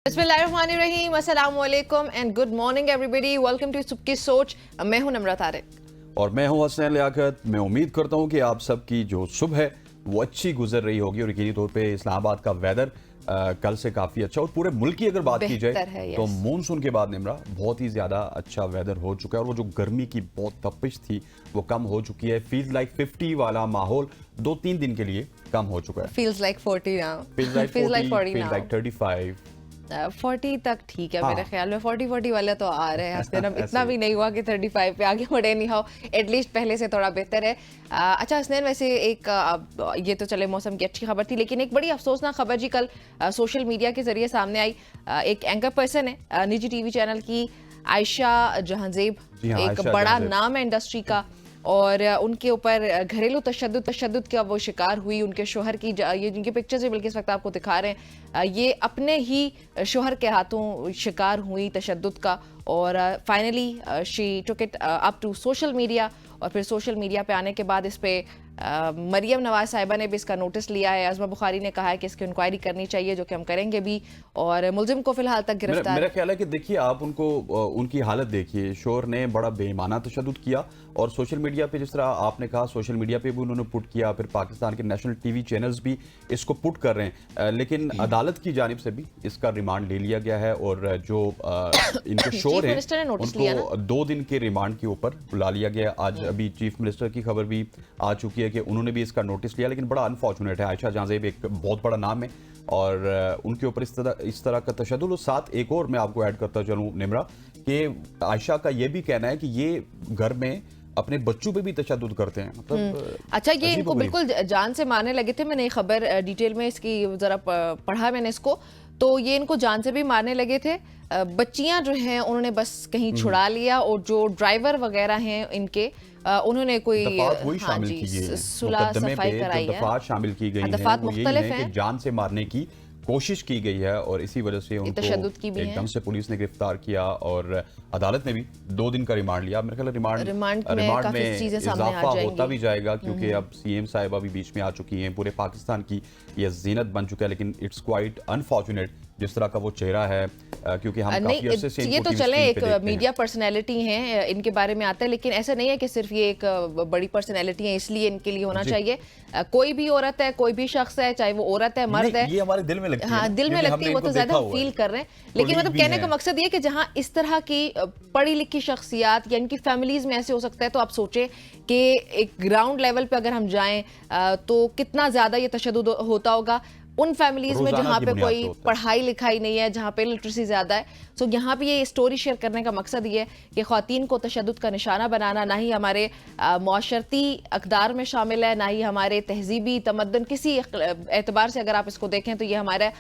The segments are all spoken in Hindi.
बिस्मिल्लाहिर्रहमानिर्रहीम, अस्सलाम वालेकुम and good morning everybody. Welcome to Sabki Soch. मैं हूं नम्रा तारिक और मैं हूं हसनैन लियाकत। मैं उम्मीद करता हूं कि आप सबकी जो सुबह है वो अच्छी गुजर रही होगी और यकीनी तौर पे इस्लामाबाद का वेदर कल से काफ़ी अच्छा और पूरे मुल्क की अगर बात की जाए तो मानसून के बाद निमरा बहुत ही ज़्यादा अच्छा वेदर हो चुका है और वो जो गर्मी की बहुत तपिश थी वो कम हो चुकी है। फील्स लाइक 50 वाला माहौल 2-3 दिन के लिए कम हो चुका है। Feels like 40 now, feels like 40 feels like 35 40 तक ठीक है। हाँ। मेरे ख्याल में 40 वाले तो आ रहे हैं हस्नैन। अब इतना भी नहीं हुआ कि 35 पे आगे बढ़े, नहीं हो एटलीस्ट पहले से थोड़ा बेहतर है। अच्छा हस्नैन, वैसे एक ये तो चले मौसम की अच्छी खबर थी, लेकिन एक बड़ी अफसोसनाक खबर जी कल सोशल मीडिया के जरिए सामने आई। एक एंकर पर्सन है निजी टीवी चैनल की, आयशा जहांजेब, एक बड़ा नाम है इंडस्ट्री का, और उनके ऊपर घरेलू तशद्दुद का वो शिकार हुई। उनके शोहर की ये जिनकी पिक्चर्स भी बल्कि इस वक्त आपको दिखा रहे हैं, ये अपने ही शोहर के हाथों शिकार हुई तशद्दुद का। और finally she took it up to social media, और फिर सोशल मीडिया पे आने के बाद इस पे मरियम नवाज साहिबा ने भी इसका नोटिस लिया है। अज़मा बुखारी ने कहा है कि इसकी इंक्वायरी करनी चाहिए, जो कि हम करेंगे भी, और मुलजिम को फिलहाल तक गिरफ्तार। मेरा ख्याल है कि देखिए आप उनको उनकी हालत देखिए, शोर ने बड़ा बेईमाना तशद्दुद किया और सोशल मीडिया पे जिस तरह आपने कहा सोशल मीडिया पे भी उन्होंने पुट किया, फिर पाकिस्तान के नेशनल टीवी चैनल्स भी इसको पुट कर रहे हैं, लेकिन अदालत की जानिब से भी इसका रिमांड ले लिया गया है और जो इनके शोर है उनको 2 दिन के रिमांड के ऊपर बुला लिया गया। आज अभी चीफ मिनिस्टर की खबर भी आ चुकी है कि उन्होंने भी इसका नोटिस लिया, लेकिन बड़ा अनफॉर्चुनेट है। आयशा जहांजेब एक बहुत बड़ा नाम है और उनके ऊपर इस तरह का तशद्दुद। साथ एक और मैं आपको ऐड करता चलूं निमरा कि आयशा का ये भी कहना है कि ये घर में अपने बच्चों पे भी तशद्दुद करते हैं। मतलब अच्छा, ये इनको बिल्कुल जान से मारने लगे थे। मैंने खबर डिटेल में इसकी जरा पढ़ा मैंने इसको, तो ये इनको जान से भी मारने लगे थे। बच्चियां जो हैं उन्होंने बस कहीं छुड़ा लिया, और जो ड्राइवर वगैरह हैं इनके उन्होंने कोई सुलह सफाई कराई है। दफात शामिल की गई हैं, वो यही है कि जान से मारने की कोशिश की गई है और इसी वजह से उनको एकदम से पुलिस ने गिरफ्तार किया और अदालत ने भी 2 दिन का रिमांड लिया। मेरे ख्याल रिमांड में इजाफा होता भी जाएगा, क्योंकि अब सीएम साहिबा भी बीच में आ चुकी हैं। पूरे पाकिस्तान की ये जीनत बन चुका है, लेकिन इट्स क्वाइट अनफॉर्चुनेट जिस तरह का वो चेहरा है, क्योंकि हम काफी अरसे से ये तो चले एक मीडिया पर्सनैलिटी हैं, इनके बारे में आता है, लेकिन ऐसा नहीं है कि सिर्फ ये एक बड़ी पर्सनैलिटी है इसलिए इनके लिए होना चाहिए। कोई भी औरत है, कोई भी शख्स है, चाहे वो औरत है मर्द है, ये हमारे दिल में लगती है। हाँ, दिल में लगती है, वो तो ज्यादा फील कर रहे हैं। लेकिन मतलब कहने का मकसद ये कि जहां इस तरह की पढ़ी लिखी शख्सियात या इनकी फैमिलीज में ऐसे हो सकता है, तो आप सोचें कि एक ग्राउंड लेवल पे अगर हम जाएं तो कितना ज्यादा ये तशद्दुद होता होगा उन फैमिलीज में जहां पे कोई पढ़ाई लिखाई नहीं है, जहां पे लिटरेसी ज्यादा है। सो यहाँ पे ये स्टोरी शेयर करने का मकसद ये है कि ख्वातीन को तशद्दुद का निशाना बनाना ना ही हमारे मुआशरती अक़दार में शामिल है, ना ही हमारे तहजीबी तमद्दुन, किसी एतबार से अगर आप इसको देखें तो ये हमारा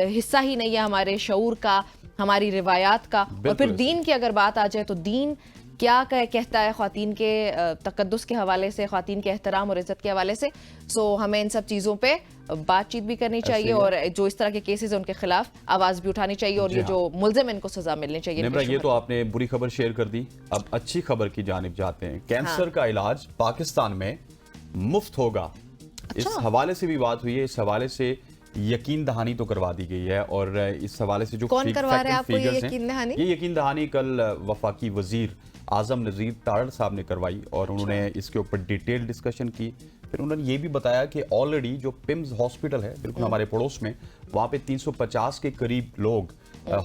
हिस्सा ही नहीं है, हमारे शऊर का, हमारी रिवायात का। और फिर दीन की अगर बात आ जाए तो दीन क्या कहता है ख्वातीन के तकद्दुस के हवाले से, ख्वातीन के एहतराम और इज्जत के हवाले से। सो हमें इन सब चीज़ों पे बातचीत भी करनी चाहिए और जो इस तरह के केसेस हैं उनके खिलाफ आवाज़ भी उठानी चाहिए, और ये जो मुल्जिम इनको सजा मिलनी चाहिए। ये तो आपने बुरी खबर शेयर कर दी, अब अच्छी खबर की जानिब जाते हैं। कैंसर का इलाज पाकिस्तान में मुफ्त होगा, इस हवाले से भी बात हुई है। इस हवाले से यकीन दहानी तो करवा दी गई है, और इस हवाले से जो कौन करवा रहा है आपको ये यकीन दहानी? ये यकीन दहानी कल वफाकी वजीर आजम नज़ीर तारड़ साहब ने करवाई और उन्होंने इसके ऊपर डिटेल डिस्कशन की। फिर उन्होंने ये भी बताया कि ऑलरेडी जो पिम्स हॉस्पिटल है बिल्कुल हमारे पड़ोस में, वहाँ पे 350 के करीब लोग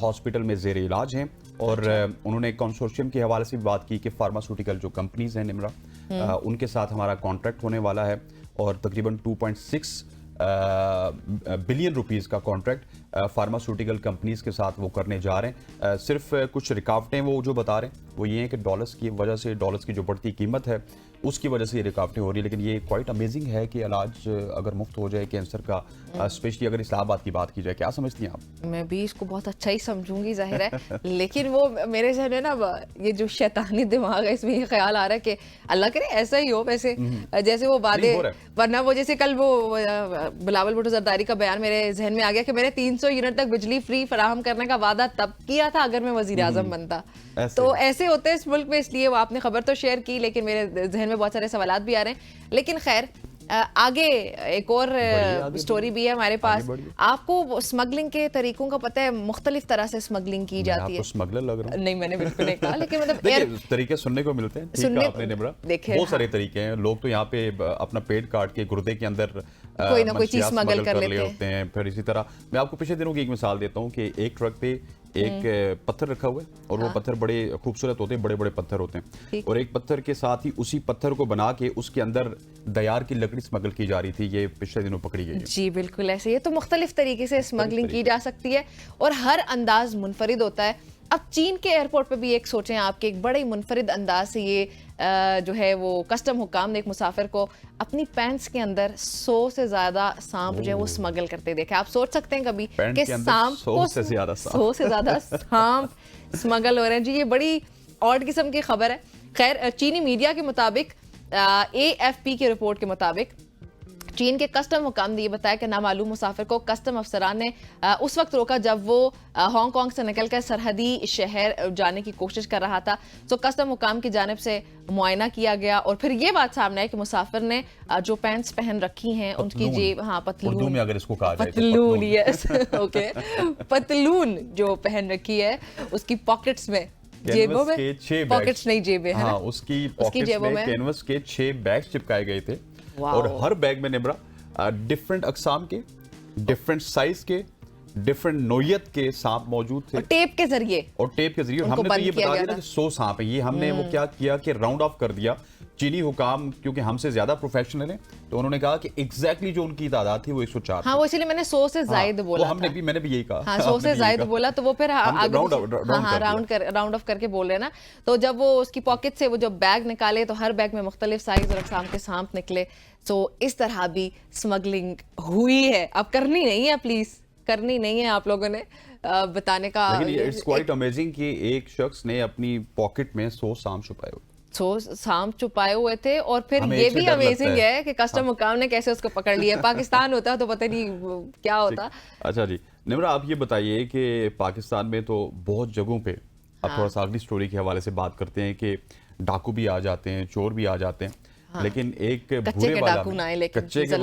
हॉस्पिटल में जेर इलाज हैं। और उन्होंने कंसोर्शियम के हवाले से भी बात की कि फार्मास्यूटिकल जो कंपनीज हैं निमरा, उनके साथ हमारा कॉन्ट्रैक्ट होने वाला है और तकरीबन 2.6 बिलियन रुपीस का कॉन्ट्रैक्ट फार्मास्यूटिकल कंपनीज के साथ वो करने जा रहे हैं। सिर्फ कुछ रुकावटें वो जो बता रहे हैं वो ये है कि डॉलर्स की वजह से, डॉलर्स की जो बढ़ती कीमत है उसकी वजह से ये रुकावटें हो रही है। लेकिन ये क्वाइट अमेजिंग है कि इलाज अगर मुफ्त हो जाए कैंसर का, स्पेशली अगर इस्लामाबाद की बात की जाए। क्या समझती हैं आप? मैं भी इसको बहुत अच्छा ही समझूंगी ज़ाहिर है, लेकिन वो मेरे जहन में ना ये जो शैतानी दिमाग है, इसमें ये ख्याल आ रहा है कि अल्लाह करे ऐसा ही हो। वैसे जैसे वो वादे, वरना वो जैसे कल वो बिलावल भुट्टो जरदारी का बयान मेरे जहन में आ गया कि मैंने 300 यूनिट तक बिजली फ्री फराहम करने का वादा तब किया था अगर मैं वजीर आजम बनता। तो ऐसे होते हैं इस मुल्क में, इसलिए वो आपने खबर तो शेयर की, लेकिन मेरे जहन में बहुत सारे सवालात भी आ रहे हैं। लेकिन खैर, आगे एक और स्टोरी भी है हमारे पास। आपको स्मगलिंग के तरीकों का पता है, मुख्तलिफ तरह से स्मगलिंग की जाती है। स्मगलर लग रहा नहीं, मैंने बिल्कुल नहीं कहा, लेकिन मतलब तरीके सुनने को मिलते हैं। ठीक है आपने निमरा, बहुत सारे तरीके हैं। लोग तो यहाँ पे अपना पेट काट के गुर्दे के अंदर कोई ना कोई चीज स्मगल कर लेते होते हैं। फिर इसी तरह मैं आपको पिछले दिनों की एक मिसाल देता हूँ कि एक ट्रक पे एक पत्थर रखा हुआ है और वो पत्थर बड़े खूबसूरत होते हैं, बड़े बड़े पत्थर होते हैं, और एक पत्थर के साथ ही उसी पत्थर को बना के उसके अंदर दयार की लकड़ी स्मगल की जा रही थी। ये पिछले दिनों पकड़ी गई है। जी बिल्कुल ऐसे। ये तो मुख्तलिफ तरीके से स्मगलिंग की जा सकती है और हर अंदाज मुनफरिद होता है। अब चीन के एयरपोर्ट पे भी एक सोचें आपके, एक बड़े मुनफरिद अंदाज से ये जो है वो कस्टम हुकाम ने एक मुसाफिर को अपनी पैंट्स के अंदर 100 से ज्यादा सांप जो है वो स्मगल करते देखे। आप सोच सकते हैं कभी कि सांप 100 से ज्यादा सांप स्मगल हो रहे हैं। जी ये बड़ी ऑड किस्म की खबर है। खैर, चीनी मीडिया के मुताबिक, AFP की रिपोर्ट के मुताबिक, चीन के कस्टम हुकाम ने ये बताया कि नामालूम मुसाफिर को कस्टम अफसरान ने उस वक्त रोका जब वो हांगकांग से निकलकर सरहदी शहर जाने की कोशिश कर रहा था। तो कस्टम हुकाम की जानिब से मुआयना किया गया और फिर ये बात सामने आई कि मुसाफिर ने जो पैंट्स पहन रखी हैं उनकी जेब, पतलून में अगर इसको कहा जाए पतलून, यस ओके, पतलून जो पहन रखी है उसकी पॉकेट्स में, जेबों में, पॉकेट्स नहीं जेबें, है ना, उसकी पॉकेट्स में कैनवस के 6 बैग्स चिपकाए गए थे और हर बैग में निमरा डिफरेंट अकसाम के, डिफरेंट साइज के, डिफरेंट नोयत के सांप मौजूद थे। और टेप के जरिए हमने तो ये बता दिया ना कि 100 सांप है। ये हमने वो क्या किया कि राउंड ऑफ कर दिया। चीनी हुकाम क्योंकि हमसे ज्यादा प्रोफेशनल है तो उन्होंने कहा कि एग्जैक्टली जो उनकी तादाद थी वो 104। हाँ, वो इसलिए मैंने 100 से ज्यादा बोला। मैंने भी यही कहा। हाँ, 100 से ज्यादा बोला तो वो फिर राउंड ऑफ करके बोल रहे ना। तो जब वो उसकी पॉकेट से वो जब बैग निकाले तो हर बैग में मुख्तलिफ साइज और अक़साम के सांप निकले। तो इस तरह भी स्मगलिंग हुई है। अब करनी नहीं है, प्लीज करनी नहीं है आप लोगों ने बताने का। लेकिन इट्स क्वाइट अमेजिंग कि एक शख्स ने अपनी पॉकेट में 100 सांप छुपाए हुए, 100 सांप छुपाए हुए थे। और फिर ये भी अमेजिंग है कि कस्टम हुकाम ने कैसे उसको पकड़ लिया। पाकिस्तान होता तो पता नहीं क्या होता। अच्छा जी निमरा, आप ये बताइए कि पाकिस्तान में तो बहुत जगहों पे, अब थोड़ा सा अगली स्टोरी के हवाले से बात करते हैं कि डाकू भी आ जाते हैं, चोर भी आ जाते हैं। लेकिन एक बुरे वाला कच्चे का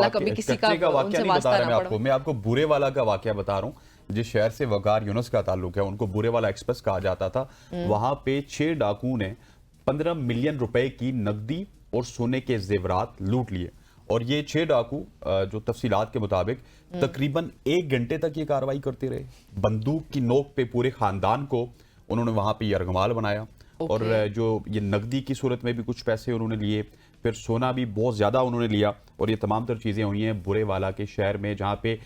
वाकया नहीं बता रहा मैं आपको, मैं आपको बुरे वाला का वाकया बता रहा हूँ। जिस शहर से वकार यूनुस का ताल्लुक है, उनको बुरे वाला एक्सप्रेस कहा जाता था। वहां पे 6 डाकू ने 15 मिलियन रुपए की नकदी और सोने के जेवरात लूट लिए। और ये 6 डाकू जो तफसीलात के मुताबिक तकरीबन 1 घंटे तक ये कार्रवाई करते रहे। बंदूक की नोक पे पूरे खानदान को उन्होंने वहां पे यरगमाल बनाया। और जो ये नकदी की सूरत में भी कुछ पैसे उन्होंने लिए, फिर सोना भी बहुत ज्यादा उन्होंने लिया। और ये तमाम तर चीजें हुई हैं बुरे वाला के शहर में, जहां पे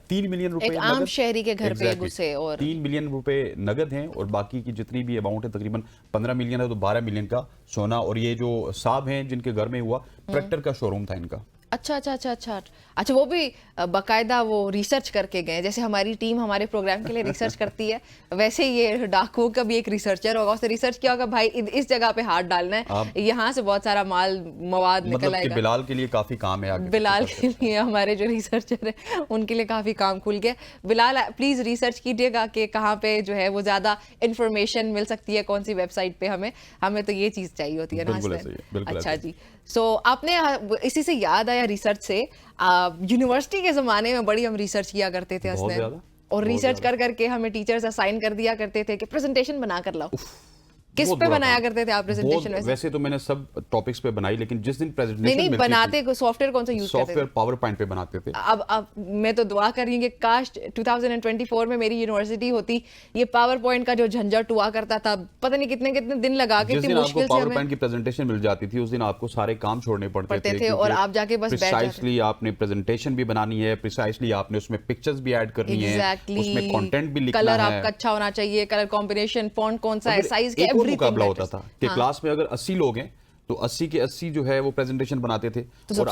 3 मिलियन रुपए एक आम शहरी के घर पे घुसे और 3 मिलियन रुपए नगद हैं और बाकी की जितनी भी अमाउंट है तकरीबन 15 मिलियन है, तो 12 मिलियन का सोना। और ये जो साहब हैं जिनके घर में हुआ, ट्रैक्टर का शोरूम था इनका। अच्छा, वो भी बाकायदा वो रिसर्च करके गए। जैसे हमारी टीम हमारे प्रोग्राम के लिए रिसर्च करती है, वैसे ये डाकुओं का भी एक रिसर्चर होगा। उसने रिसर्च किया होगा, भाई इस जगह पे हाथ डालना है, यहाँ से बहुत सारा मवाद निकल आएगा। बिलाल के लिए काफी काम है आगे। बिलाल के लिए हमारे जो रिसर्चर है उनके लिए काफी काम खुल गया। बिलाल प्लीज रिसर्च कीजिएगा कि कहाँ पे जो है वो ज्यादा इंफॉर्मेशन मिल सकती है, कौन सी वेबसाइट पे। हमें तो ये चीज चाहिए होती है ना। अच्छा जी, सो आपने इसी से याद आया रिसर्च से, यूनिवर्सिटी के ज़माने में बड़ी हम रिसर्च किया करते थे हसनैन, और रिसर्च कर करके हमें टीचर्स असाइन कर दिया करते थे कि प्रेजेंटेशन बना कर लाओ। किस पे बनाया करते थे आप प्रेजेंटेशन? वैसे तो मैंने सब टॉपिक्स पे बनाई, लेकिन जिस दिन प्रेजेंटेशन नहीं बनाते को सॉफ्टवेयर कौन सा यूज करते थे? सॉफ्टवेयर पावर पॉइंट पे बनाते थे। अब मैं तो दुआ कर रही हूँ कि काश 2024 में मेरी यूनिवर्सिटी होती। ये पावर पॉइंट का जो झंझट हुआ करता था, पता नहीं कितने कितने दिन लगा के, इतनी मुश्किल से पावर पॉइंट की प्रेजेंटेशन मिल जाती थी, उस दिन आपको सारे काम छोड़ने पड़ते थे और आप जाके बस प्रिसाइसली आपने प्रेजेंटेशन भी बनानी है, प्रिसाइसली आपने उसमें पिक्चर्स भी ऐड करनी है, उसमें कंटेंट भी लिखना है, कलर आपका अच्छा होना चाहिए, कलर कॉम्बिनेशन, फॉन्ट कौन सा है, साइज के, एवरीथिंग मुकाबला होता था कि क्लास में अगर 80 लोग हैं तो 80 के 80 जो है वो प्रेजेंटेशन बनाते थे। तो और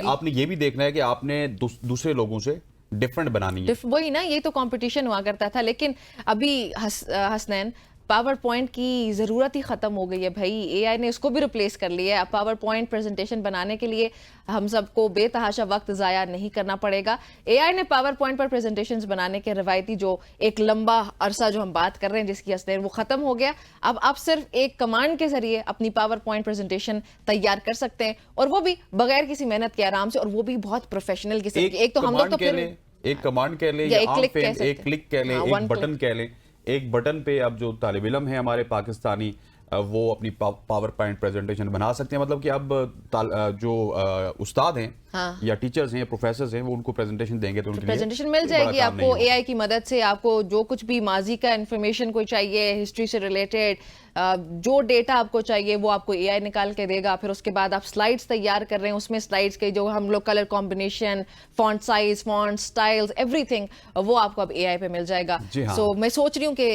आपने ये भी देखना है कि आपने दूसरे लोगों से डिफरेंट बनानी है। वही ना, ये तो कंपटीशन हुआ करता था। लेकिन अभी हसनैन पावर पॉइंट की ज़रूरत ही ख़त्म हो गई है भाई, एआई ने इसको भी रिप्लेस कर लिया है। अब पावर पॉइंट प्रेजेंटेशन बनाने के लिए हम सबको बेतहाशा वक्त ज़ाया नहीं करना पड़ेगा। एआई ने पावर पॉइंट पर प्रेजेंटेशंस बनाने के रवायती जो एक लंबा अरसा जो हम बात कर रहे हैं जिसकी असर वो ख़त्म हो गया। अब आप सिर्फ एक कमांड के जरिए अपनी पावर पॉइंट प्रेजेंटेशन तैयार कर सकते हैं, और वो भी बगैर किसी मेहनत के, आराम से, और वो भी बहुत प्रोफेशनल किस्म की। एक तो हम लोग तो फिर एक कमांड कह लें, एक क्लिक कह सकते एक क्लिक कह लें, हैं, एक बटन कह लें। एक बटन पे अब जो तालिब इल्म है हमारे पाकिस्तानी, वो अपनी पावर पॉइंट प्रेजेंटेशन बना सकते हैं। मतलब कि अब जो उस्ताद हैं, हाँ, या टीचर्स हैं, प्रोफेसर्स हैं, वो उनको प्रेजेंटेशन देंगे तो उनके प्रेजेंटेशन मिल जाएगी आपको एआई की मदद से। आपको जो कुछ भी माजी का इंफॉर्मेशन कोई चाहिए, हिस्ट्री से रिलेटेड जो डेटा आपको चाहिए वो आपको एआई निकाल के देगा। फिर उसके बाद आप स्लाइड्स तैयार कर रहे हैं, उसमें स्लाइड्स के जो हम लोग colour combination, font size, font styles, everything वो आपको अब एआई पे मिल जाएगा। सो मैं सोच रही हूँ कि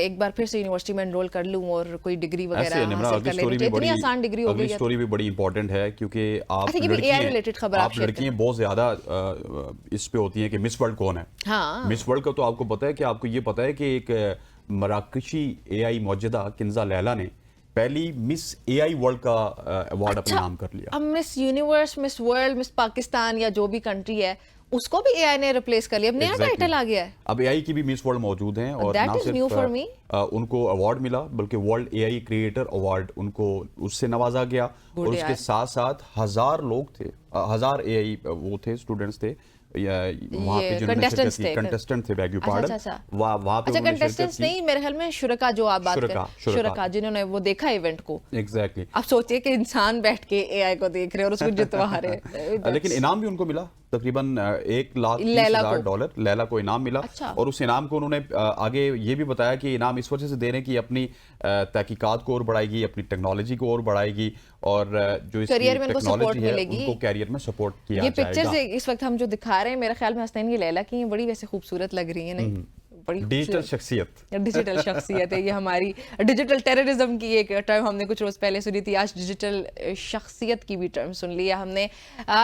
एक बार फिर से यूनिवर्सिटी में एनरोल कर लूँ और कोई डिग्री वगैरह हासिल कर लेनी चाहिए। इतनी आसान डिग्री हो गई है। स्टोरी भी बड़ी इंपॉर्टेंट है क्योंकि आप एआई रिलेटेड खबर आप लड़कियां बहुत ज्यादा इस पे होती हैं कि मिस वर्ल्ड कौन है। हाँ, मिस वर्ल्ड का तो आपको पता है कि आपको ये पता है कि एक मराकशी एआई मौजदा किंजा लैला ने पहली मिस एआई वर्ल्ड का अवार्ड अपने नाम कर लिया। अब miss universe, miss world, miss Pakistan या जो भी कंट्री है उसको भी एआई ने रिप्लेस कर लिया। अब नया टाइटल आ गया है। अब एआई की भी मिस वर्ल्ड मौजूद हैं और ना सिर्फ उनको अवार्ड मिला बल्कि वर्ल्ड एआई क्रिएटर अवार्ड उनको उससे नवाजा गया। और उसके साथ साथ 1000 लोग थे, 1000 एआई वो थे, स्टूडेंट्स थे वहाँ पे जो कंटेस्टेंट थे, बैग यू पार्डन, वहाँ पे कंटेस्टेंट्स नहीं, मेरे ख्याल में शुरका जो आप बात कर रहे हैं, शुरका जिन्होंने वो देखा इवेंट को। एग्जैक्टली। आप सोचिए कि इंसान बैठ के एआई को देख रहे हैं और उसको जितवा रहे हैं। लेकिन इनाम भी उनको मिला, तकरीबन $1,30,000 लैला को इनाम मिला। अच्छा। और उस इनाम को उन्होंने आगे ये भी बताया कि इनाम इस वजह से दे रहे हैं कि अपनी तहकीकात को और बढ़ाएगी, अपनी टेक्नोलॉजी को और बढ़ाएगी, और जो इसकी टेक्नोलॉजी है उनको कैरियर में सपोर्ट किया जाएगा। ये पिक्चर्स इस वक्त हम जो दिखा रहे हैं, मेरे ख्याल में हसनैन की लैला की बड़ी वैसे खूबसूरत लग रही है, नहीं? बड़ी डिजिटल शख्सियत है ये हमारी। डिजिटल टेररिज्म की एक टर्म हमने कुछ रोज पहले सुनी थी, आज डिजिटल शख्सियत की भी टर्म सुन लिया हमने।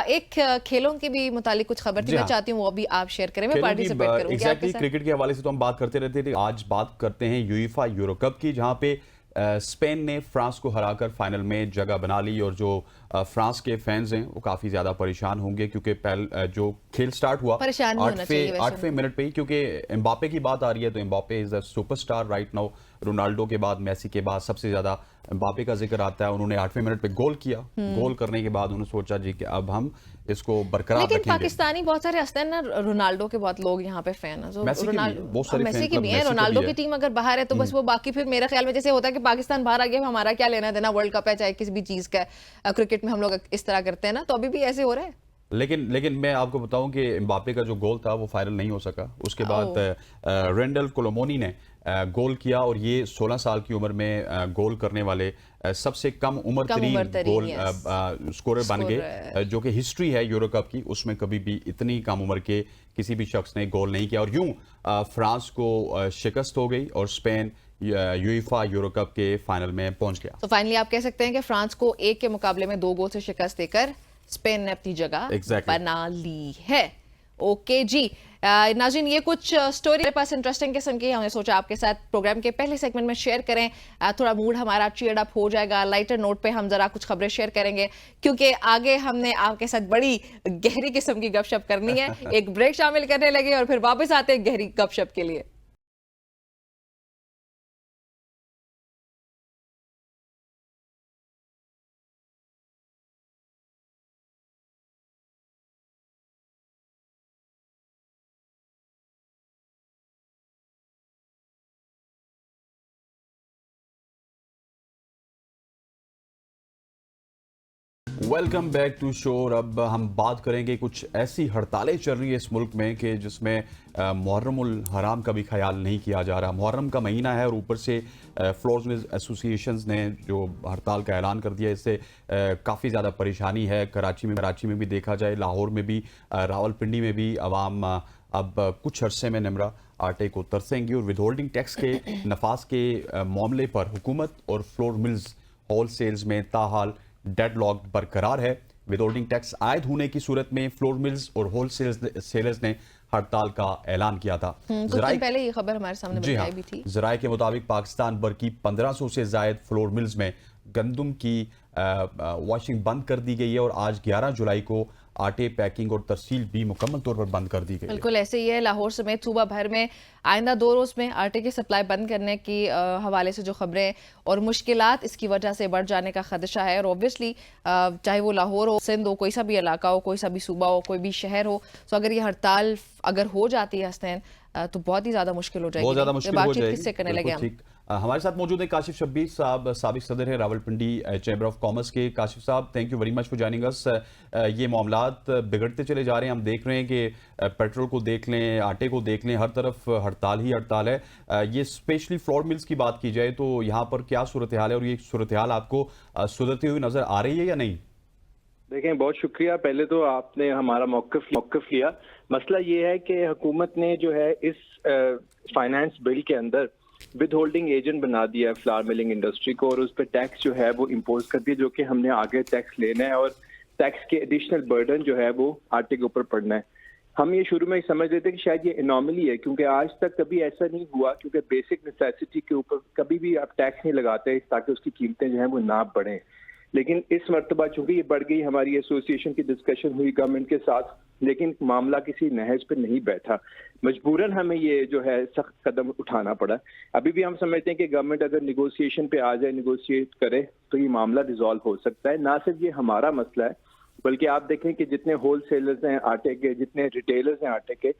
एक खेलों के भी मुतालिक कुछ खबर थी, मैं चाहती हूँ वो भी आप शेयर करें, मैं पार्टिसिपेट करूंगी। एग्जैक्टली, क्रिकेट के हवाले से तो हम बात करते रहते थे, आज बात करते हैं यूएफए यूरो कप की, जहां पे स्पेन ने फ्रांस को हराकर फाइनल में जगह बना ली। और जो फ्रांस के फैंस हैं वो काफी ज्यादा परेशान होंगे क्योंकि जो खेल स्टार्ट हुआ 8वें मिनट पे ही, क्योंकि एम्बापे की बात आ रही है तो Mbappe is the superstar right now. Ronaldo के बाद, मेसी के बाद सबसे ज्यादा एम्बापे का जिक्र आता है। उन्होंने 8वें मिनट पे गोल किया। गोल करने के बाद उन्होंने सोचा जी कि अब हम इसको बरकरार रखेंगे। लेकिन पाकिस्तानी बहुत सारे हंसते हैं ना, रोनाल्डो के बहुत लोग यहाँ पे फैन हैं, मेसी की भी है। रोनाल्डो की टीम अगर बाहर है तो बस वो बाकी, फिर मेरे ख्याल में जैसे होता है कि पाकिस्तान बाहर आ गया, हमारा क्या लेना देना, वर्ल्ड कप है चाहे किसी भी चीज का, क्रिकेट में हम लोग इस तरह करते हैं ना, तो अभी भी ऐसे हो रहा है। लेकिन मैं आपको बताऊं कि एम्बापे का जो गोल था वो फाइनल नहीं हो सका। उसके बाद रेंडल कोलोमोनी ने गोल किया और ये 16 साल की उम्र में गोल करने वाले सबसे कम उम्र तरीन गोल स्कोरर बन गए, जो कि हिस्ट्री है यूरो कप की, उसमें कभी भी इतनी कम उम्र के किसी भी शख्स ने गोल नहीं किया। और यूं फ्रांस को शिकस्त हो गई और स्पेन यूएफए यूरो कप के फाइनल में पहुंच गया। तो फाइनली आप कह सकते हैं कि फ्रांस को 1 के मुकाबले में 2 गोल से शिकस्त देकर स्पेन ने अपनी जगह बना ली है। ओके जी नाज़रीन, ये कुछ स्टोरी मेरे पास इंटरेस्टिंग किस्म की, हमने सोचा आपके साथ प्रोग्राम के पहले सेगमेंट में शेयर करें। थोड़ा मूड हमारा चीयर्ड अप हो जाएगा, लाइटर नोट पे हम जरा कुछ खबरें शेयर करेंगे क्योंकि आगे हमने आपके साथ बड़ी गहरी किस्म की गपशप करनी है। एक ब्रेक शामिल करने लगे और फिर वापस आते हैं गहरी गपशप के लिए। वेलकम बैक टू शोर। अब हम बात करेंगे कुछ ऐसी हड़तालें चल रही है इस मुल्क में कि जिसमें मुहर्रमुल हराम का भी ख्याल नहीं किया जा रहा। मुहर्रम का महीना है और ऊपर से फ्लोर्स मिल्स एसोसिएशंस ने जो हड़ताल का ऐलान कर दिया, इससे काफ़ी ज़्यादा परेशानी है। कराची में भी देखा जाए, लाहौर में भी, रावलपिंडी में भी आवाम अब कुछ अरसे में निमरा आटे को तरसेंगी। और विदहोल्डिंग टैक्स के नफाज के मामले पर हुकूमत और फ्लोर मिल्स होल सेल्स में ताहाल डेडलॉक बरकरार है। विदहोल्डिंग टैक्स आयद होने की सूरत में फ्लोर मिल्स और होल सेलर्स ने हड़ताल का ऐलान किया था। कुछ दिन पहले ये खबर हमारे सामने जी हाँ, भी थी। ज़राए के मुताबिक पाकिस्तान भर की 1500 से जायद फ्लोर मिल्स में गंदम की वॉशिंग बंद कर दी गई है और आज 11 जुलाई को आटे पैकिंग और तरसील भी मुकम्मल तौर पर बंद कर दी गई है। बिल्कुल ऐसे ही है। लाहौर समेत सूबा भर में आइंदा 2 रोज में आटे की सप्लाई बंद करने की हवाले से जो खबरें और मुश्किलात इसकी वजह से बढ़ जाने का खदशा है। और ऑब्वियसली चाहे वो लाहौर हो, सिंध हो, कोई सा भी इलाका हो, कोई सा भी सूबा हो, कोई भी शहर हो, तो अगर ये हड़ताल अगर हो जाती है हसनैन तो बहुत ही ज्यादा मुश्किल हो जाएगी। बहुत ज्यादा मुश्किल हो जाएगी। किससे करने लगे हम? हमारे साथ मौजूद है काशिफ शब्बीर साहब, साबिक सदर है रावलपिंडी चैम्बर ऑफ कॉमर्स के। काशिफ साहब, thank you very much for joining अस। ये मामलात बिगड़ते चले जा रहे हैं, हम देख रहे हैं कि पेट्रोल को देख लें, आटे को देख लें, हर तरफ हड़ताल ही हड़ताल है। ये स्पेशली फ्लोर मिल्स की बात की जाए तो यहाँ पर क्या सूरत हाल है और ये सूरत हाल आपको सुधरती हुई नजर आ रही है या नहीं? देखें, बहुत शुक्रिया। पहले तो आपने हमारा मौक़िफ़ लिया। मसला ये है कि हुकूमत ने जो है इस फाइनेंस बिल के अंदर विद होल्डिंग एजेंट बना दिया है फ्लावर मिलिंग इंडस्ट्री को, और उस पर टैक्स जो है वो इम्पोज कर दिया, जो कि हमने आगे टैक्स लेना है और टैक्स के एडिशनल बर्डन जो है वो आटे के ऊपर पड़ना है। हम ये शुरू में समझ रहे थे कि शायद ये एनॉमली है, क्योंकि आज तक कभी ऐसा नहीं हुआ, क्योंकि बेसिक नेसेसिटी के ऊपर कभी भी आप टैक्स नहीं लगाते ताकि उसकी कीमतें जो है वो ना बढ़ें। लेकिन इस मरतबा चूंकि ये बढ़ गई, हमारी एसोसिएशन की डिस्कशन हुई गवर्नमेंट के साथ, लेकिन मामला किसी नहज पे नहीं बैठा। मजबूरन हमें ये जो है सख्त कदम उठाना पड़ा। अभी भी हम समझते हैं कि गवर्नमेंट अगर निगोशिएशन पे आ जाए, निगोशिएट करे, तो ये मामला रिजॉल्व हो सकता है। ना सिर्फ ये हमारा मसला है, बल्कि आप देखें कि जितने होल सेलर्स हैं आटे के, जितने रिटेलर्स हैं आटे के,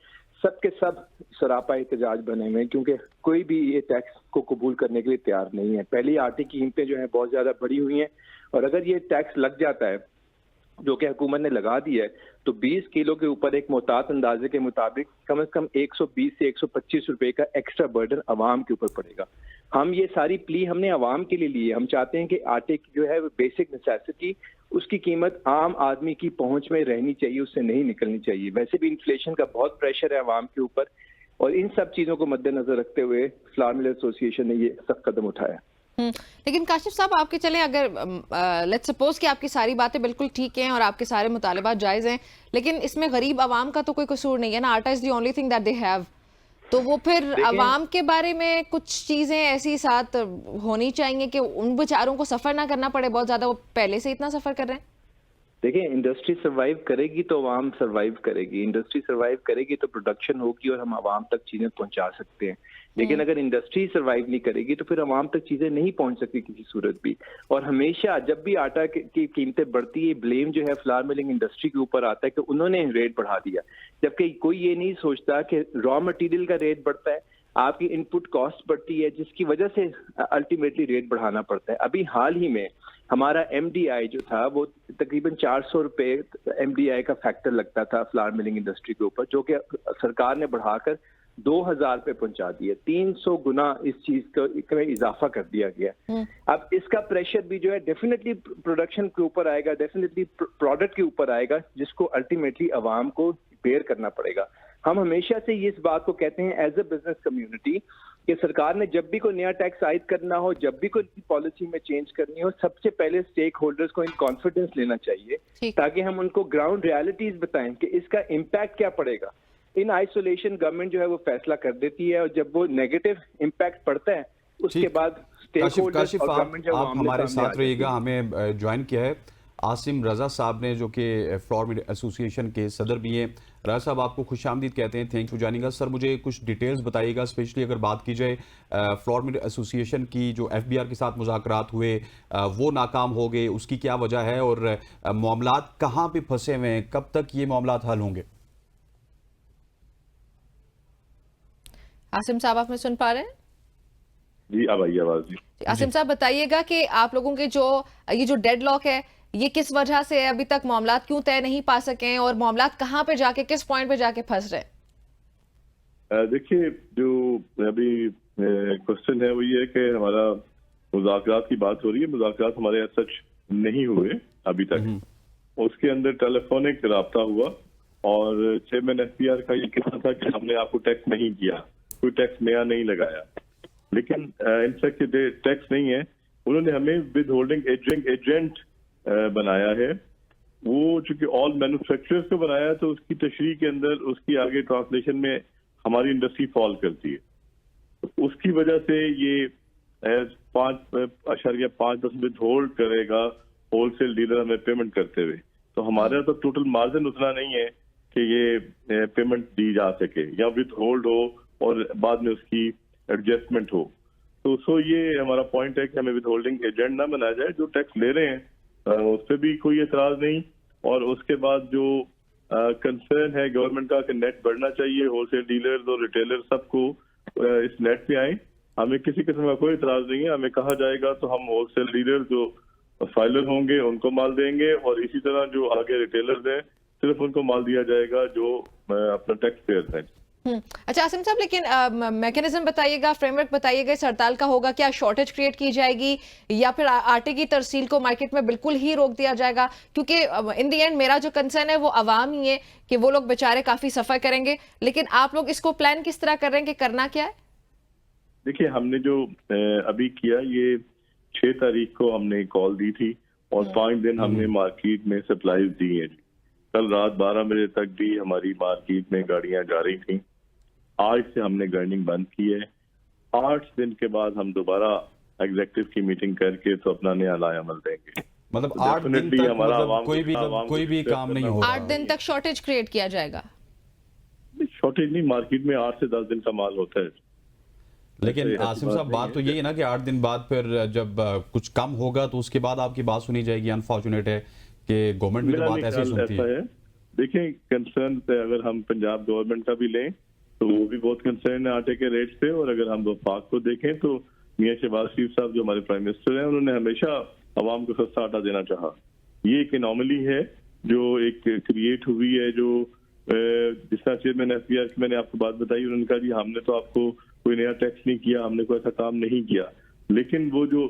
सब के सब सरापा एहतजाज बने हुए हैं, क्योंकि कोई भी ये टैक्स को कबूल करने के लिए तैयार नहीं है। पहले आटे की कीमतें जो है बहुत ज्यादा बढ़ी हुई हैं, और अगर ये टैक्स लग जाता है जो कि हुकूमत ने लगा दिया है, तो 20 किलो के ऊपर एक मोहतात अंदाजे के मुताबिक कम से कम 120 से 125 रुपए का एक्स्ट्रा बर्डन अवाम के ऊपर पड़ेगा। हम ये सारी प्ली हमने अवाम के लिए ली है। हम चाहते हैं कि आटे की जो है बेसिक नेसेसिटी, उसकी कीमत आम आदमी की पहुंच में रहनी चाहिए, उससे नहीं निकलनी चाहिए। वैसे भी इन्फ्लेशन का बहुत प्रेशर है अवाम के ऊपर, और इन सब चीजों को मद्देनजर रखते हुए फ्लावर मिल एसोसिएशन ने ये सख्त कदम उठाया। लेकिन काशिफ साहब, आपके चले अगर लेट्स सपोज कि आपकी सारी बातें बिल्कुल ठीक हैं और आपके सारे मुतालिबात जायज हैं, लेकिन इसमें गरीब आवाम का तो कोई कसूर नहीं है ना। आटा is the only thing that they have. तो वो फिर आवाम के बारे में कुछ चीजें ऐसी साथ होनी चाहिए कि उन बेचारों को सफर ना करना पड़े बहुत ज्यादा, वो पहले से इतना सफर कर रहे हैं। देखिए, इंडस्ट्री सर्वाइव करेगी तो आवाम सर्वाइव करेगी, इंडस्ट्री सर्वाइव करेगी तो प्रोडक्शन होगी और हम आवाम तक चीजें पहुंचा सकते हैं। लेकिन अगर इंडस्ट्री सर्वाइव नहीं करेगी तो फिर आवाम तक चीजें नहीं पहुंच सकती किसी सूरत भी। और हमेशा जब भी आटा की कीमतें बढ़ती है, ब्लेम जो है फ्लावर मिलिंग इंडस्ट्री के ऊपर आता है कि उन्होंने रेट बढ़ा दिया, जबकि कोई ये नहीं सोचता कि रॉ मटेरियल का रेट बढ़ता है, आपकी इनपुट कॉस्ट बढ़ती है, जिसकी वजह से अल्टीमेटली रेट बढ़ाना पड़ता है। अभी हाल ही में हमारा MDI जो था वो तकरीबन 400 रुपए MDI का फैक्टर लगता था फ्लावर मिलिंग इंडस्ट्री के ऊपर, जो कि सरकार ने बढ़ाकर 2000 रुपए पहुंचा दिए। 300 गुना इस चीज का इजाफा कर दिया गया। अब इसका प्रेशर भी जो है डेफिनेटली प्रोडक्शन के ऊपर आएगा, डेफिनेटली प्रोडक्ट के ऊपर आएगा, जिसको अल्टीमेटली अवाम को बेयर करना पड़ेगा। हम हमेशा से इस बात को कहते हैं एज ए बिजनेस कम्युनिटी कि सरकार ने जब भी कोई नया टैक्स आयद करना हो, जब भी कोई पॉलिसी में चेंज करनी हो, सबसे पहले स्टेक होल्डर्स को इन कॉन्फिडेंस लेना चाहिए, ताकि हम उनको ग्राउंड रियलिटीज बताएं कि इसका इम्पैक्ट क्या पड़ेगा। इन आइसोलेशन गवर्नमेंट जो है वो फैसला कर देती है, और जब वो नेगेटिव इम्पैक्ट पड़ता है उसके बाद स्टेक होल्डर्स और गवर्नमेंट जो आप हमारे साथ रहिएगा। हमें ज्वाइन किया है आसिम रजा साहब ने, जो कि फ्लोर मिल एसोसिएशन के सदर भी हैं। रजा साहब, आपको खुशामदीद कहते हैं, thank you joining us. Sir, मुझे कुछ डिटेल्स बताइएगा, स्पेशली अगर बात की जाए फ्लोर मिल एसोसिएशन की, जो FBR के साथ मुज़ाकरात हुए वो नाकाम हो गए, उसकी क्या वजह है और मामलात कहाँ पे फंसे हुए हैं, कब तक ये मामलात हल होंगे? आसिम साहब, आप में सुन पा रहे हैं? जी, अब आई आवाज। जी आसिम साहब, बताइएगा कि आप लोगों के ये जो डेडलॉक है, ये किस वजह से अभी तक मामलात क्यों तय नहीं पा सके और मामलात कहाँ पे जाके, किस पॉइंट पे जाके फंस रहे हैं? देखिए, जो अभी क्वेश्चन है वो ये है कि हमारा मुज़ाकरात की बात हो रही है। मुज़ाकरात हमारे सच नहीं हुए अभी तक। उसके अंदर टेलीफोनिक राब्ता हुआ और चेयरमैन FBR का ये कहना था कि हमने आपको टैक्स नहीं किया, कोई टैक्स नया नहीं लगाया। लेकिन इनफैक्ट टैक्स नहीं है, उन्होंने हमें विद होल्डिंग एजेंट बनाया है वो चूंकि ऑल मैन्युफैक्चरर्स को बनाया है तो उसकी तशरीह के अंदर उसकी आगे ट्रांसलेशन में हमारी इंडस्ट्री फॉल करती है। तो उसकी वजह से ये 5.5% विथहोल्ड करेगा होलसेल डीलर हमें पेमेंट करते हुए। तो हमारा तो टोटल मार्जिन उतना नहीं है कि ये पेमेंट दी जा सके या विथहोल्ड हो और बाद में उसकी एडजस्टमेंट हो। तो ये हमारा पॉइंट है कि हमें विथहोल्डिंग एजेंट ना बनाया जाए। जो टैक्स ले रहे हैं उस पर भी कोई एतराज नहीं, और उसके बाद जो कंसर्न है गवर्नमेंट का कि नेट बढ़ना चाहिए, होलसेल डीलर्स और रिटेलर सबको इस नेट पे आए, हमें किसी किस्म का कोई इतराज नहीं है। हमें कहा जाएगा तो हम होलसेल डीलर जो फाइलर होंगे उनको माल देंगे, और इसी तरह जो आगे रिटेलर्स हैं सिर्फ उनको माल दिया जाएगा जो अपना टैक्स पेयर हैं। अच्छा आसिम साहब, लेकिन मैकेनिज्म बताइएगा, फ्रेमवर्क बताइएगा इस हड़ताल का होगा क्या? शॉर्टेज क्रिएट की जाएगी या फिर आटे की तरसील को मार्केट में बिल्कुल ही रोक दिया जाएगा? क्योंकि इन दी एंड मेरा जो कंसर्न है वो आवाम ही है कि वो लोग बेचारे काफी सफर करेंगे, लेकिन आप लोग इसको प्लान किस तरह कर रहे हैं कि करना क्या है? देखिए, हमने जो अभी किया ये 6 तारीख को हमने कॉल दी थी और 5 दिन हमने मार्केट में सप्लाईज दी है। कल रात 12 बजे तक भी हमारी मार्केट में गाड़ियां जा रही थी। आज से हमने गर्निंग बंद की है। 8 दिन के बाद हम दोबारा एग्जीक्यूटिव की मीटिंग करके तो अपना नया लाएअमल देंगे। मतलब 8 दिन तक मतलब कोई भी काम नहीं होगा। 8 दिन तक शॉर्टेज क्रिएट किया जाएगा? शॉर्टेज नहीं, मार्केट में 8 से 10 दिन का माल होता है। लेकिन आसिम साहब बात तो यही है ना कि 8 दिन बाद फिर जब कुछ कम होगा तो उसके बाद आपकी बात सुनी जाएगी। अनफॉर्चुनेट है कि गवर्नमेंट भी तो बात ऐसी सुनती है। देखिए, कंसर्न अगर हम पंजाब गवर्नमेंट का भी लें तो वो भी बहुत कंसर्न है आटे के रेट पे, और अगर हम वफाक को देखें तो मियां शहबाज शरीफ साहब जो हमारे प्राइम मिनिस्टर हैं उन्होंने हमेशा आवाम को सस्ता आटा देना चाहा। ये एक एनॉमली है जो एक क्रिएट हुई है, जो जिस तरह चेयरमैन एफपीआर की मैंने आपको बात बताई, उन्होंने कहा जी हमने तो आपको कोई नया टैक्स नहीं किया, हमने कोई ऐसा काम नहीं किया, लेकिन वो जो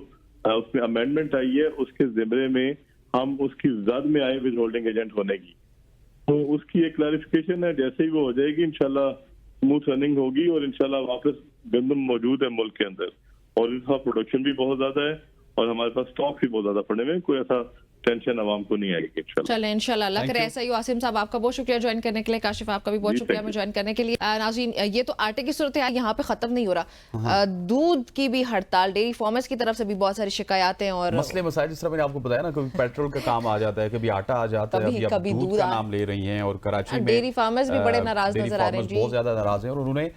उसमें अमेंडमेंट आई है उसके जिम्मे में हम उसकी जद में आए विद होल्डिंग एजेंट होने की, तो उसकी एक क्लैरिफिकेशन है। जैसे ही वो हो जाएगी इंशाल्लाह स्मूथ रनिंग होगी और इंशाल्लाह वापस गंदम मौजूद है मुल्क के अंदर, और इसका प्रोडक्शन भी बहुत ज्यादा है और हमारे पास स्टॉक भी बहुत ज्यादा पड़ने में, कोई ऐसा टेंशन आवाम को नहीं आएगी इंशाल्लाह। चलें इंशाल्लाह, अल्लाह करे ऐसा ही हो। आसिम साहब आपका बहुत शुक्रिया ज्वाइन करने के लिए, काशिफ आपका भी बहुत शुक्रिया में ज्वाइन करने के लिए। नाज़रीन, ये तो आटे की सूरत है, यहाँ पे खत्म नहीं हो रहा। दूध की भी हड़ताल, डेयरी फार्मर्स की तरफ से भी बहुत सारी शिकायतें और मसले मसाइल, जिस तरह मैंने आपको बताया ना, कभी पेट्रोल का काम आ जाता है, कभी आटा आ जाता है, कभी दूध का नाम ले रही हैं। और कराची में डेयरी फार्मर्स भी बड़े नाराज नजर आ रहे हैं, बहुत ज्यादा नाराज हैं, और उन्होंने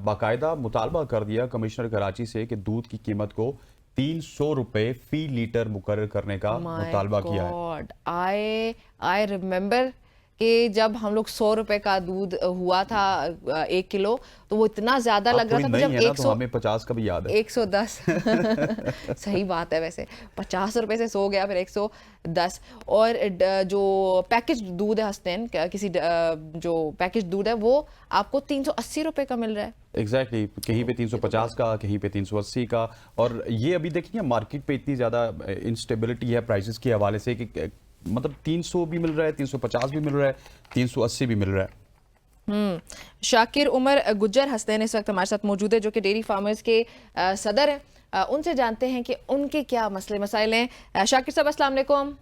बाकायदा मुतालबा कर दिया कमिश्नर कराची से कि दूध की कीमत को 300 रुपए फी लीटर मुकर्रर करने का मुतालबा किया है। आई रिमेम्बर कि जब हम लोग 100 रुपए का दूध हुआ था 1 किलो, तो वो इतना ज्यादा लग रहा था। जब 100 तो हमें 50 का भी याद है, 110 सही बात है, वैसे 50 रुपए से 100 गया, फिर 110। और जो पैकेज दूध है हस्नैन, किसी जो पैकेज दूध है वो आपको 380 रुपए का मिल रहा है। एग्जैक्टली कहीं पे 350 का, कहीं पे 380 का। और ये अभी देखिए मार्केट पे इतनी ज्यादा इंस्टेबिलिटी है प्राइसेस के हवाले से कि मतलब 300 भी मिल रहा है, 350 भी मिल रहा है, 380 भी मिल रहा है। शाकिर उमर गुज्जर हस्नैन इस वक्त हमारे साथ मौजूद है, जो कि डेयरी फार्मर्स के सदर हैं। उनसे जानते हैं कि उनके क्या मसले मसाइल हैं। शाकिर साहब अस्सलाम वालेकुम।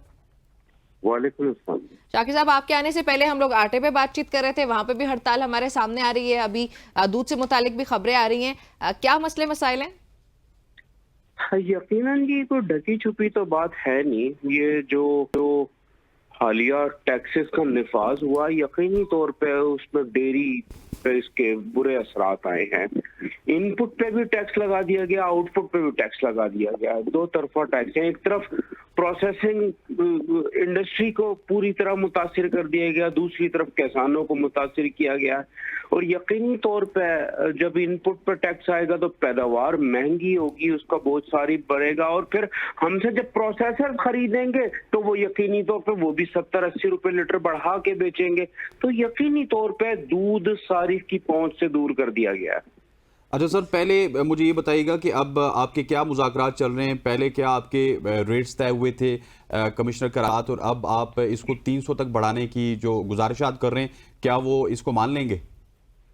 वालेकुम अस्सलाम। शाकिर साहब, आपके आने से पहले हम लोग आटे पे बातचीत कर रहे थे, वहां पे भी हड़ताल हमारे सामने आ रही है। अभी दूध से मुतालिक भी खबरें आ रही हैं, क्या मसले मसाइल हैं? यकीनन ये कोई ढकी छुपी तो बात है नहीं। ये जो हालिया टैक्सेस का निफाज हुआ, यकीनी तौर पे उसमें डेयरी पे इसके बुरे असरात आए हैं। इनपुट पे भी टैक्स लगा दिया गया, आउटपुट पे भी टैक्स लगा दिया गया। 2 तरफा टैक्स है। एक तरफ प्रोसेसिंग इंडस्ट्री को पूरी तरह मुतासिर कर दिया गया, दूसरी तरफ किसानों को मुतासिर किया गया। और यकीनी तौर पे जब इनपुट पर टैक्स आएगा तो पैदावार महंगी होगी, उसका बोझ सारी बढ़ेगा, और फिर हमसे जब प्रोसेसर खरीदेंगे तो वो यकीनी तौर पे वो भी 70-80 रुपए लीटर बढ़ा के बेचेंगे। तो यकीनी तौर पे दूध सारिफ की पहुंच से दूर कर दिया गया है। अच्छा सर, पहले मुझे ये बताइएगा कि अब आपके क्या मुज़ाकरात चल रहे हैं? पहले क्या आपके रेट्स तय हुए थे कमिश्नर करात, और अब आप इसको 300 तक बढ़ाने की जो गुजारिशात कर रहे हैं, क्या वो इसको मान लेंगे?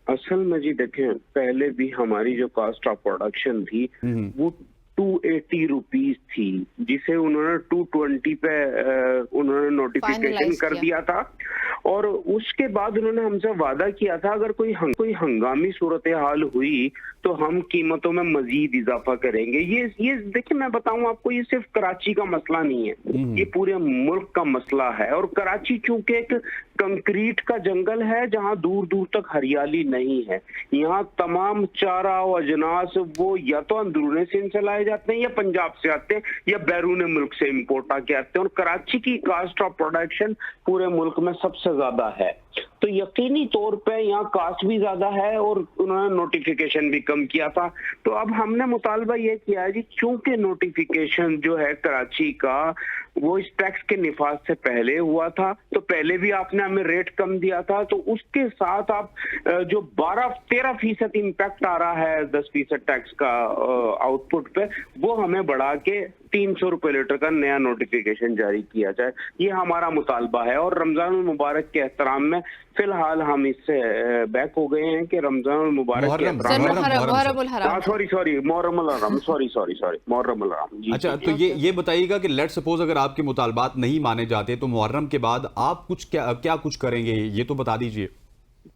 असल में जी देखें, पहले भी हमारी जो कॉस्ट ऑफ प्रोडक्शन थी वो 280 रुपीज थी, जिसे उन्होंने 220 पे उन्होंने नोटिफिकेशन Finalize कर किया। दिया था। और उसके बाद उन्होंने हमसे वादा किया था अगर कोई हंगामी सूरत हाल हुई तो हम कीमतों में मजीद इजाफा करेंगे। ये देखिए, मैं बताऊं आपको, ये सिर्फ कराची का मसला नहीं है, ये पूरे मुल्क का मसला है। और कराची चूंकि एक कंक्रीट का जंगल है जहां दूर दूर तक हरियाली नहीं है, यहाँ तमाम चारा और अजनास वो या तो अंदरूनी सिंध से लाए जाते हैं या पंजाब से आते हैं या बैरून मुल्क से इम्पोर्ट आके आते हैं। और कराची की कास्ट ऑफ प्रोडक्शन पूरे मुल्क में सबसे ज्यादा है, तो यकीनी तौर पे यहाँ कास्ट भी ज्यादा है और उन्होंने नोटिफिकेशन भी कम किया था। तो अब हमने मुतालबा ये किया है जी, चूंकि नोटिफिकेशन जो है कराची का वो इस टैक्स के निफाज से पहले हुआ था, तो पहले भी आपने हमें रेट कम दिया था, तो उसके साथ आप जो 12-13% इम्पैक्ट आ रहा है 10% टैक्स का आउटपुट पे, वो हमें बढ़ा के 300 रुपए लीटर का नया नोटिफिकेशन जारी किया जाए, ये हमारा मुतालबा है। और रमजान मुबारक के एहतराम में फिलहाल हम इससे बैक हो गए हैं कि रमजान मुबारक के एहतराम में सॉरी मुहर्रम जी। अच्छा, तो ये बताइएगा कि लेट सपोज अगर आपके मुतालबात नहीं माने जाते तो मुहर्रम के बाद आप कुछ क्या कुछ करेंगे, ये तो बता दीजिए।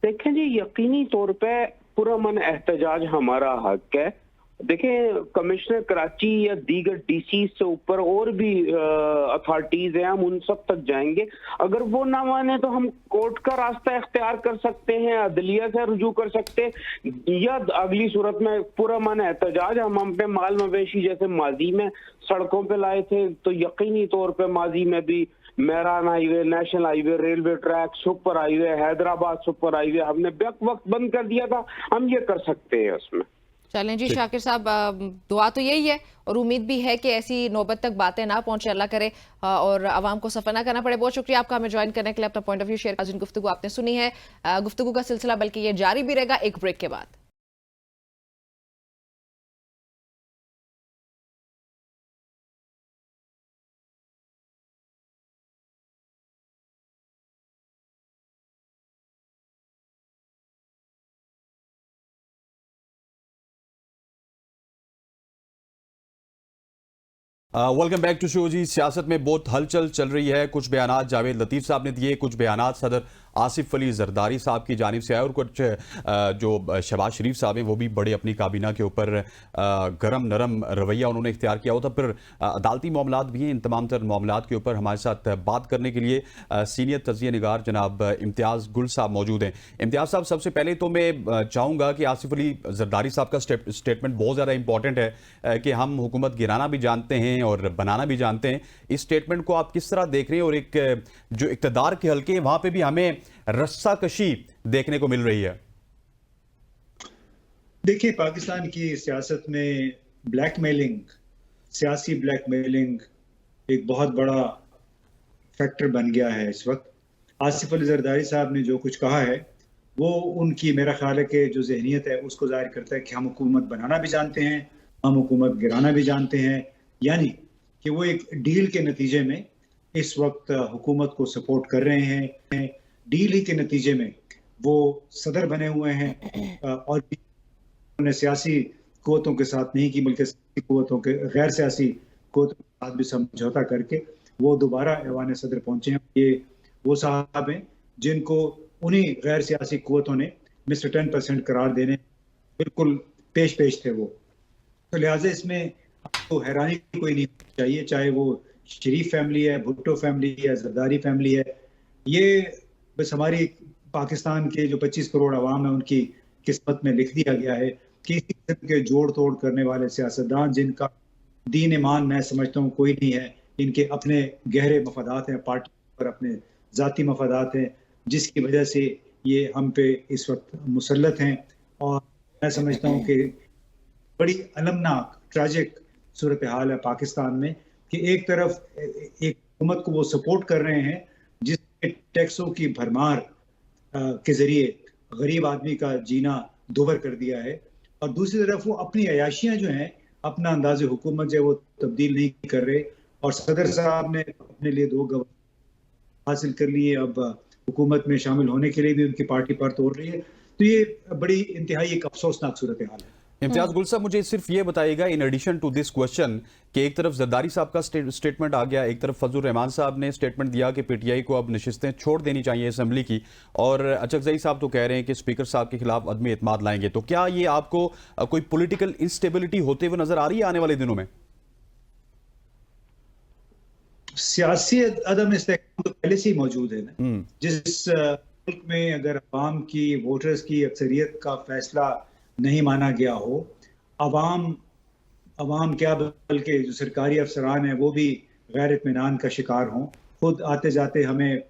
देखें जी, यकीनी तौर पे पुरअमन एहतजाज हमारा हक है। देखें, कमिश्नर कराची या दीगर डीसी से ऊपर और भी अथॉरिटीज हैं, हम उन सब तक जाएंगे। अगर वो ना माने तो हम कोर्ट का रास्ता इख्तियार कर सकते हैं, अदलिया से रुजू कर सकते हैं, या अगली सूरत में पुरअमन एहतजाज। हम अपने माल मवेशी जैसे माजी में सड़कों पे लाए थे, तो यकीनी तौर पे माजी में भी Mehran highway, national highway, railway track, super highway, Hyderabad super highway हमने वक्त बंद कर दिया था, हम ये कर सकते हैं उसमें। चलें जी शाकिर साहब, दुआ तो यही है और उम्मीद भी है कि ऐसी नौबत तक बातें ना पहुंचे, अल्लाह करे और आवाम को सफर ना करना पड़े। बहुत शुक्रिया आपका हमें ज्वाइन करने के लिए, अपना पॉइंट ऑफ व्यू शेयर। जिन गुफ्तगू आपने सुनी है, गुफ्तगू का सिलसिला बल्कि ये जारी भी रहेगा एक ब्रेक के बाद। वेलकम बैक टू शो जी। सियासत में बहुत हलचल चल रही है। कुछ बयानात जावेद लतीफ साहब ने दिए, कुछ बयानात सदर आसिफ अली जरदारी साहब की जानिब से आए और कुछ जो शहबाज शरीफ साहब हैं वो भी बड़े अपनी काबीना के ऊपर गरम नरम रवैया उन्होंने इख्तियार किया होता। फिर अदालती मामलात भी हैं। इन तमाम तर मामलात के ऊपर हमारे साथ बात करने के लिए सीनियर तजिया निगार जनाब इम्तियाज़ गुल साहब मौजूद हैं। इम्तियाज़ साहब, सबसे पहले तो मैं चाहूँगा कि आसिफ अली जरदारी साहब का स्टेटमेंट बहुत ज़्यादा इंपॉर्टेंट है कि हम हुकूमत गिराना भी जानते हैं और बनाना भी जानते हैं। इस स्टेटमेंट को आप किस तरह देख रहे हैं? और एक जो इक़्तिदार के हल्के हैं वहाँ पे भी हमें रस्साकशी देखने को मिल रही है। देखिए, पाकिस्तान की सियासत में ब्लैकमेलिंग, सियासी ब्लैकमेलिंग एक बहुत बड़ा फैक्टर बन गया है इस वक्त। आसिफ अली जरदारी साहब ने जो कुछ कहा है वो उनकी, मेरा ख्याल है कि जो जहनीत है उसको जाहिर करता है कि हम हुकूमत बनाना भी जानते हैं, हम हुकूमत गिराना भी जानते हैं। यानी कि वो एक डील के नतीजे में इस वक्त हुकूमत को सपोर्ट कर रहे हैं। डील ही के नतीजे में वो सदर बने हुए हैं और उन्होंने सियासी कुव्वतों के साथ नहीं की बल्कि कुव्वतों के, गैर सियासी कुव्वतों के साथ भी समझौता करके वो दोबारा ऐवान सदर पहुंचे हैं। ये वो साहब हैं जिनको उन्हीं गैर सियासी कुव्वतों ने मिस्टर 10% करार देने बिल्कुल पेश थे वो। तो लिहाजा इसमें आपको हैरानी कोई नहीं चाहिए, चाहे वो शरीफ फैमिली है, भुट्टो फैमिली है, जरदारी फैमिली है। ये बस हमारी पाकिस्तान के जो 25 करोड़ अवाम है उनकी किस्मत में लिख दिया गया है कि इस किस्म के जोड़ तोड़ करने वाले सियासतदान जिनका दीन ईमान मैं समझता हूँ कोई नहीं है, इनके अपने गहरे मफादात हैं, पार्टी पर अपने ज़ाती मफादात हैं, जिसकी वजह से ये हम पे इस वक्त मुसल्लत हैं। और मैं समझता हूँ कि बड़ी अलमनाक ट्रैजिक सूरत हाल है पाकिस्तान में कि एक तरफ एक हुकूमत को वो सपोर्ट कर रहे हैं जिसके टैक्सों की भरमार के जरिए गरीब आदमी का जीना दोबर कर दिया है, और दूसरी तरफ वो अपनी अयाशियां जो हैं, अपना अंदाज हुकूमत जो है वो तब्दील नहीं कर रहे। और सदर साहब ने अपने लिए 2 गवर्नर हासिल कर लिए, अब हुकूमत में शामिल होने के लिए भी उनकी पार्टी पर तोड़ रही है। तो ये बड़ी इंतहाई एक अफसोसनाक सूरत हाल है। इम्तियाज गुल साहब, मुझे सिर्फ ये बताइएगा in addition to this question कि एक तरफ जरदारी साहब का स्टेटमेंट आ गया, एक तरफ फजल रहमान साहब ने स्टेटमेंट दिया कि पीटीआई को अब नशिस्तें छोड़ देनी चाहिए असेंबली की, और अचकजई साहब तो कह रहे हैं कि स्पीकर साहब के खिलाफ अदम एतमाद लाएंगे। तो क्या ये आपको कोई पॉलिटिकल इंस्टेबिलिटी होते हुए नजर आ रही है आने वाले दिनों में? सियासी अदम इस्तेहकाम तो पहले से ही मौजूद है ना। जिस मुल्क में अगर अवाम की, वोटर्स की अक्सरियत का फैसला नहीं माना गया हो, अवाम क्या बल्कि जो सरकारी अफसरान हैं वो भी गैर इत्मीनान का शिकार हों। खुद आते जाते हमें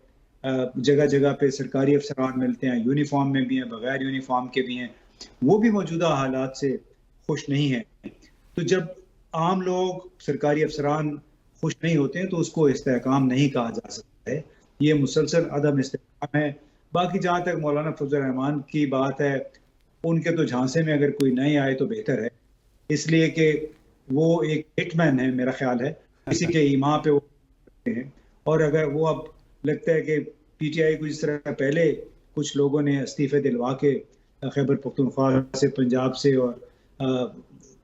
जगह जगह पे सरकारी अफसरान मिलते हैं, यूनिफॉर्म में भी हैं, बगैर यूनिफॉर्म के भी हैं, वो भी मौजूदा हालात से खुश नहीं हैं। तो जब आम लोग, सरकारी अफसरान खुश नहीं होते हैं तो उसको इस्तेहकाम नहीं कहा जा सकता है, ये मुसलसल अदम इस्तेहकाम है। बाकी जहाँ तक मौलाना फजल रहमान की बात है, उनके तो झांसे में अगर कोई नहीं आए तो बेहतर है, इसलिए कि वो एक हिटमैन है, मेरा ख्याल है किसी के ईमा पे वो हैं। और अगर वो अब लगता है कि पीटीआई को जिस तरह पहले कुछ लोगों ने इस्तीफे दिलवा के खैबर पख्तूनख्वा से, पंजाब से और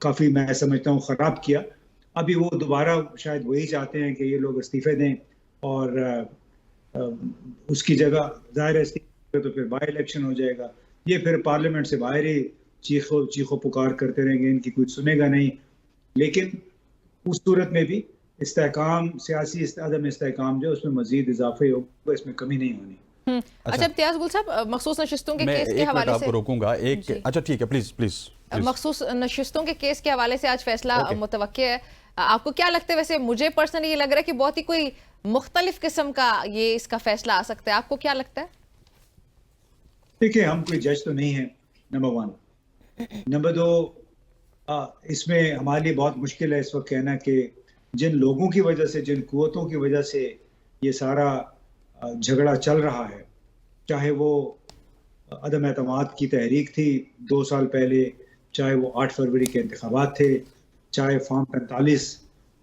काफ़ी मैं समझता हूँ ख़राब किया, अभी वो दोबारा शायद वही चाहते हैं कि ये लोग इस्तीफे दें और उसकी जगह ज़ाहिर है इस्तीफे तो फिर बाई इलेक्शन हो जाएगा, ये फिर पार्लियामेंट से बाहर ही चीखो पुकार करते रहेंगे, इनकी कोई सुनेगा नहीं। लेकिन उस सूरत में भी इस्तेहकाम, सियासी अदम इस्तेहकाम जो उसमें मजीद इजाफे होगा, इसमें कमी नहीं होनी। अच्छा इम्तियाज गुल साहब, मखसूस नशिस्तों के केस के हवाले से रोकूंगा एक, अच्छा ठीक है, प्लीज। मखसूस नशिस्तों के केस के हवाले से आज फैसला मुतवक्के है, आपको क्या लगता है? वैसे मुझे पर्सनली ये लग रहा है कि बहुत ही कोई मुख्तलिफ किस्म का ये इसका फैसला आ सकता है, आपको क्या लगता है? देखिए, हम कोई जज तो नहीं है, नंबर वन। नंबर दो, इसमें हमारे लिए बहुत मुश्किल है इस वक्त कहना कि जिन लोगों की वजह से, जिन कुव्वतों की वजह से ये सारा झगड़ा चल रहा है, चाहे वो अदम एतमाद की तहरीक थी 2 साल पहले, चाहे वो 8 फरवरी के इंतखाबात थे, चाहे फॉर्म 45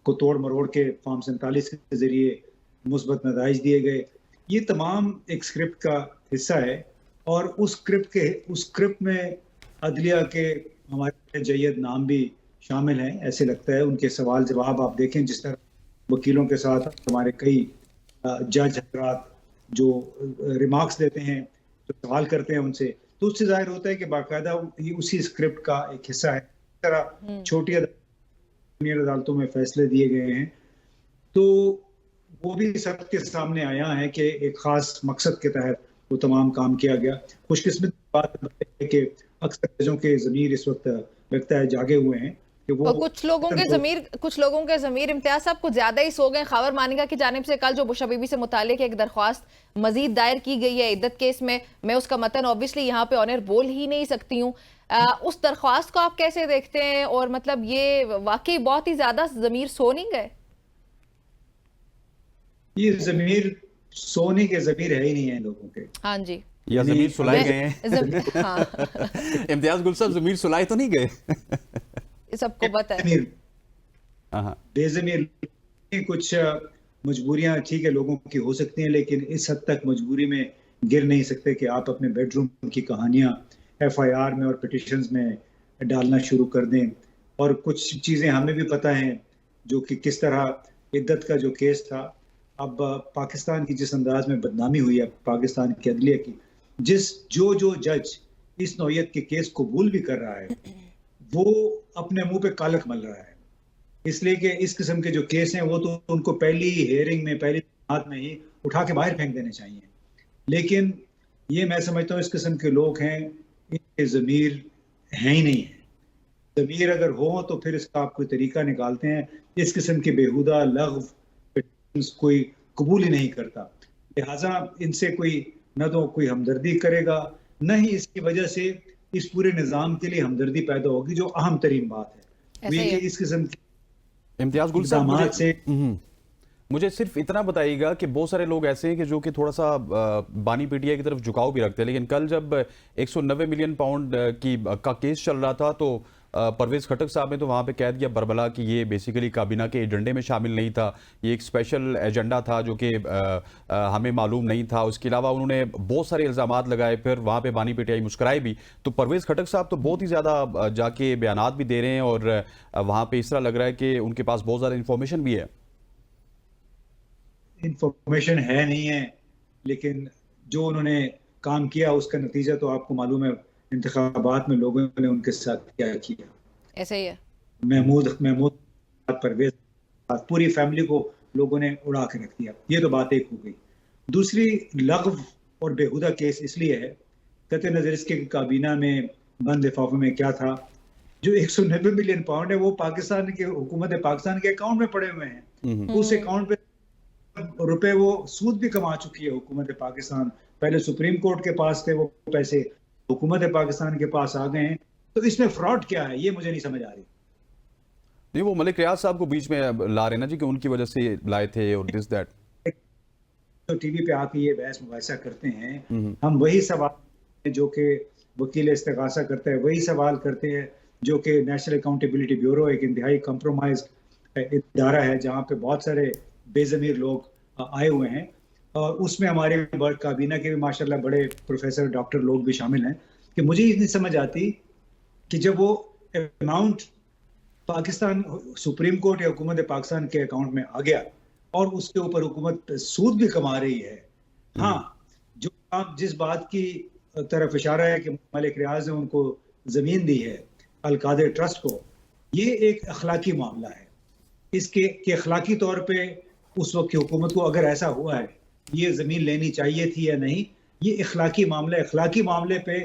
को तोड़ मरोड़ के फॉर्म 47 के जरिए मुस्बत नताइज दिए गए, ये तमाम एक स्क्रिप्ट का हिस्सा है। और उस स्क्रिप्ट में अदलिया के हमारे जय्यद नाम भी शामिल हैं, ऐसे लगता है। उनके सवाल जवाब आप देखें, जिस तरह वकीलों के साथ हमारे कई जज हजरात जो रिमार्क्स देते हैं, जो सवाल करते हैं उनसे, तो उससे जाहिर होता है कि बाकायदा उसी स्क्रिप्ट का एक हिस्सा है। इस तरह छोटी अदालतों में फैसले दिए गए हैं, तो वो भी सबके सामने आया है कि एक खास मकसद के तहत वो तमाम काम किया गया। खुशकिस्मत बात है कि अक्सर जजों के ज़मीर इस वक्त लगता है जागे हुए हैं कि वो, कुछ लोगों के ज़मीर इम्तियाज साहब कुछ ज्यादा ही सो गए। खबर मानिका की जानिब से कल जो बुश हबीबी से मुतालिक एक दरख्वास्त मजीद दायर की गई है इद्दत केस में, मैं उसका मतन ऑब्वियसली यहाँ पे ऑनर बोल ही नहीं सकती हूँ, उस दरख्वास्त को आप कैसे देखते हैं? और मतलब ये वाकई बहुत ही ज्यादा ज़मीर सो नहीं गए? ये ज़मीर सोने के ज़मीर है ही नहीं है लोगों के। हाँ जी, या ज़मीर सुलाए गए हैं। हाँ। इम्तियाज गुल साहब, ज़मीर सुलाए तो नहीं गए? सबको पता है। बेज़मीर कुछ मजबूरियां ठीक है लोगों की हो सकती हैं, लेकिन इस हद तक मजबूरी में गिर नहीं सकते कि आप अपने बेडरूम की कहानियां FIR में और पिटिशंस में डालना शुरू कर दें। और कुछ चीज़ें हमें भी पता हैं जो कि किस तरह इद्दत का जो केस था, अब पाकिस्तान की जिस अंदाज में बदनामी हुई है पाकिस्तान की अदलिया की, जो जज इस नौयत के केस कबूल भी कर रहा है, वो अपने मुंह पे कालक मल रहा है, इसलिए कि इस किस्म के जो केस हैं वो तो उनको पहली हियरिंग में, पहली बात में ही उठा के बाहर फेंक देने चाहिए। लेकिन ये मैं समझता हूँ इस किस्म के लोग हैं, इनके ज़मीर हैं ही नहीं है। ज़मीर अगर हो तो फिर इसका आप कोई तरीका निकालते हैं। इस किस्म के बेहुदा लग़्व कोई कबूल ही नहीं करता, लिहाजा इनसे कोई न तो कोई हमदर्दी करेगा, न ही इसकी वजह से इस पूरे निज़ाम के लिए हमदर्दी पैदा होगी, जो अहम तरीन बात है। ये इस किस्म की इम्तियाज गुल साहब से मुझे सिर्फ इतना बताइएगा कि बहुत सारे लोग ऐसे हैं कि जो कि थोड़ा सा बानी पीटीआई की तरफ झुकाव भी रखते हैं, लेकिन कल जब 190 मिलियन पाउंड का केस चल रहा था तो परवेज खटक साहब ने तो वहाँ पे कह दिया बरबला कि ये बेसिकली काबीना के एजेंडे में शामिल नहीं था, ये एक स्पेशल एजेंडा था जो कि हमें मालूम नहीं था। उसके अलावा उन्होंने बहुत सारे इल्ज़ामात लगाए, फिर वहाँ पे बानी पीटीआई मुस्कुराए भी। तो परवेज खटक साहब तो बहुत ही ज़्यादा जाके बयानात भी दे रहे हैं और वहाँ पे इस तरह लग रहा है कि उनके पास बहुत ज़्यादा इंफॉर्मेशन भी है। इंफॉर्मेशन है नहीं है, लेकिन जो उन्होंने काम किया उसका नतीजा तो आपको मालूम है, इंतखाबात में लोगों ने उनके साथ क्या किया। ऐसा ही है। महमूद महमूद परवेज, पूरी फैमिली को लोगों ने उड़ा के रख दिया। ये तो बात एक हो गई। दूसरी, लग़व और बेहुदा केस इसलिए है, कतई नजर इसके कि काबीना में बंद लिफाफे में क्या था। जो 190 मिलियन पाउंड है वो पाकिस्तान के हुकूमत पाकिस्तान के अकाउंट में पड़े हुए हैं। उस अकाउंट पे रुपए वो सूद भी कमा चुकी है हुकूमत पाकिस्तान। पहले सुप्रीम कोर्ट के पास थे वो पैसे, हुकूमत पाकिस्तान के पास आ गए हैं। तो इसमें फ्रॉड क्या है ये मुझे नहीं समझ आ रही। नहीं, वो मलिक रियाज साहब को बीच में ला रहे ना जी कि उनकी वजह से लाए थे और दिस दैट। तो टीवी पे आके ये बहस मुबाहिसा करते हैं, हम वही सवाल जो कि वकील इस्तिगासा करता है, वही सवाल करते हैं जो कि नेशनल अकाउंटेबिलिटी ब्यूरो एक इंतहाई कॉम्प्रोमाइज इदारा है जहाँ पे बहुत सारे बेज़मीर लोग आए हुए हैं। और उसमें हमारे काबीना के भी माशाल्लाह बड़े प्रोफेसर डॉक्टर लोग भी शामिल हैं। कि मुझे ये नहीं समझ आती कि जब वो अमाउंट पाकिस्तान सुप्रीम कोर्ट या हुकूमत पाकिस्तान के अकाउंट में आ गया और उसके ऊपर हुकूमत सूद भी कमा रही है। हाँ, जो आप जिस बात की तरफ इशारा है कि मलिक रियाज ने उनको जमीन दी है अल-कादिर ट्रस्ट को, ये एक अखलाकी मामला है। इसके के अखलाकी तौर पे उस वक्त की हुकूमत को अगर ऐसा हुआ है ये जमीन लेनी चाहिए थी या नहीं, ये इखलाकी मामला है। इखलाकी मामले पे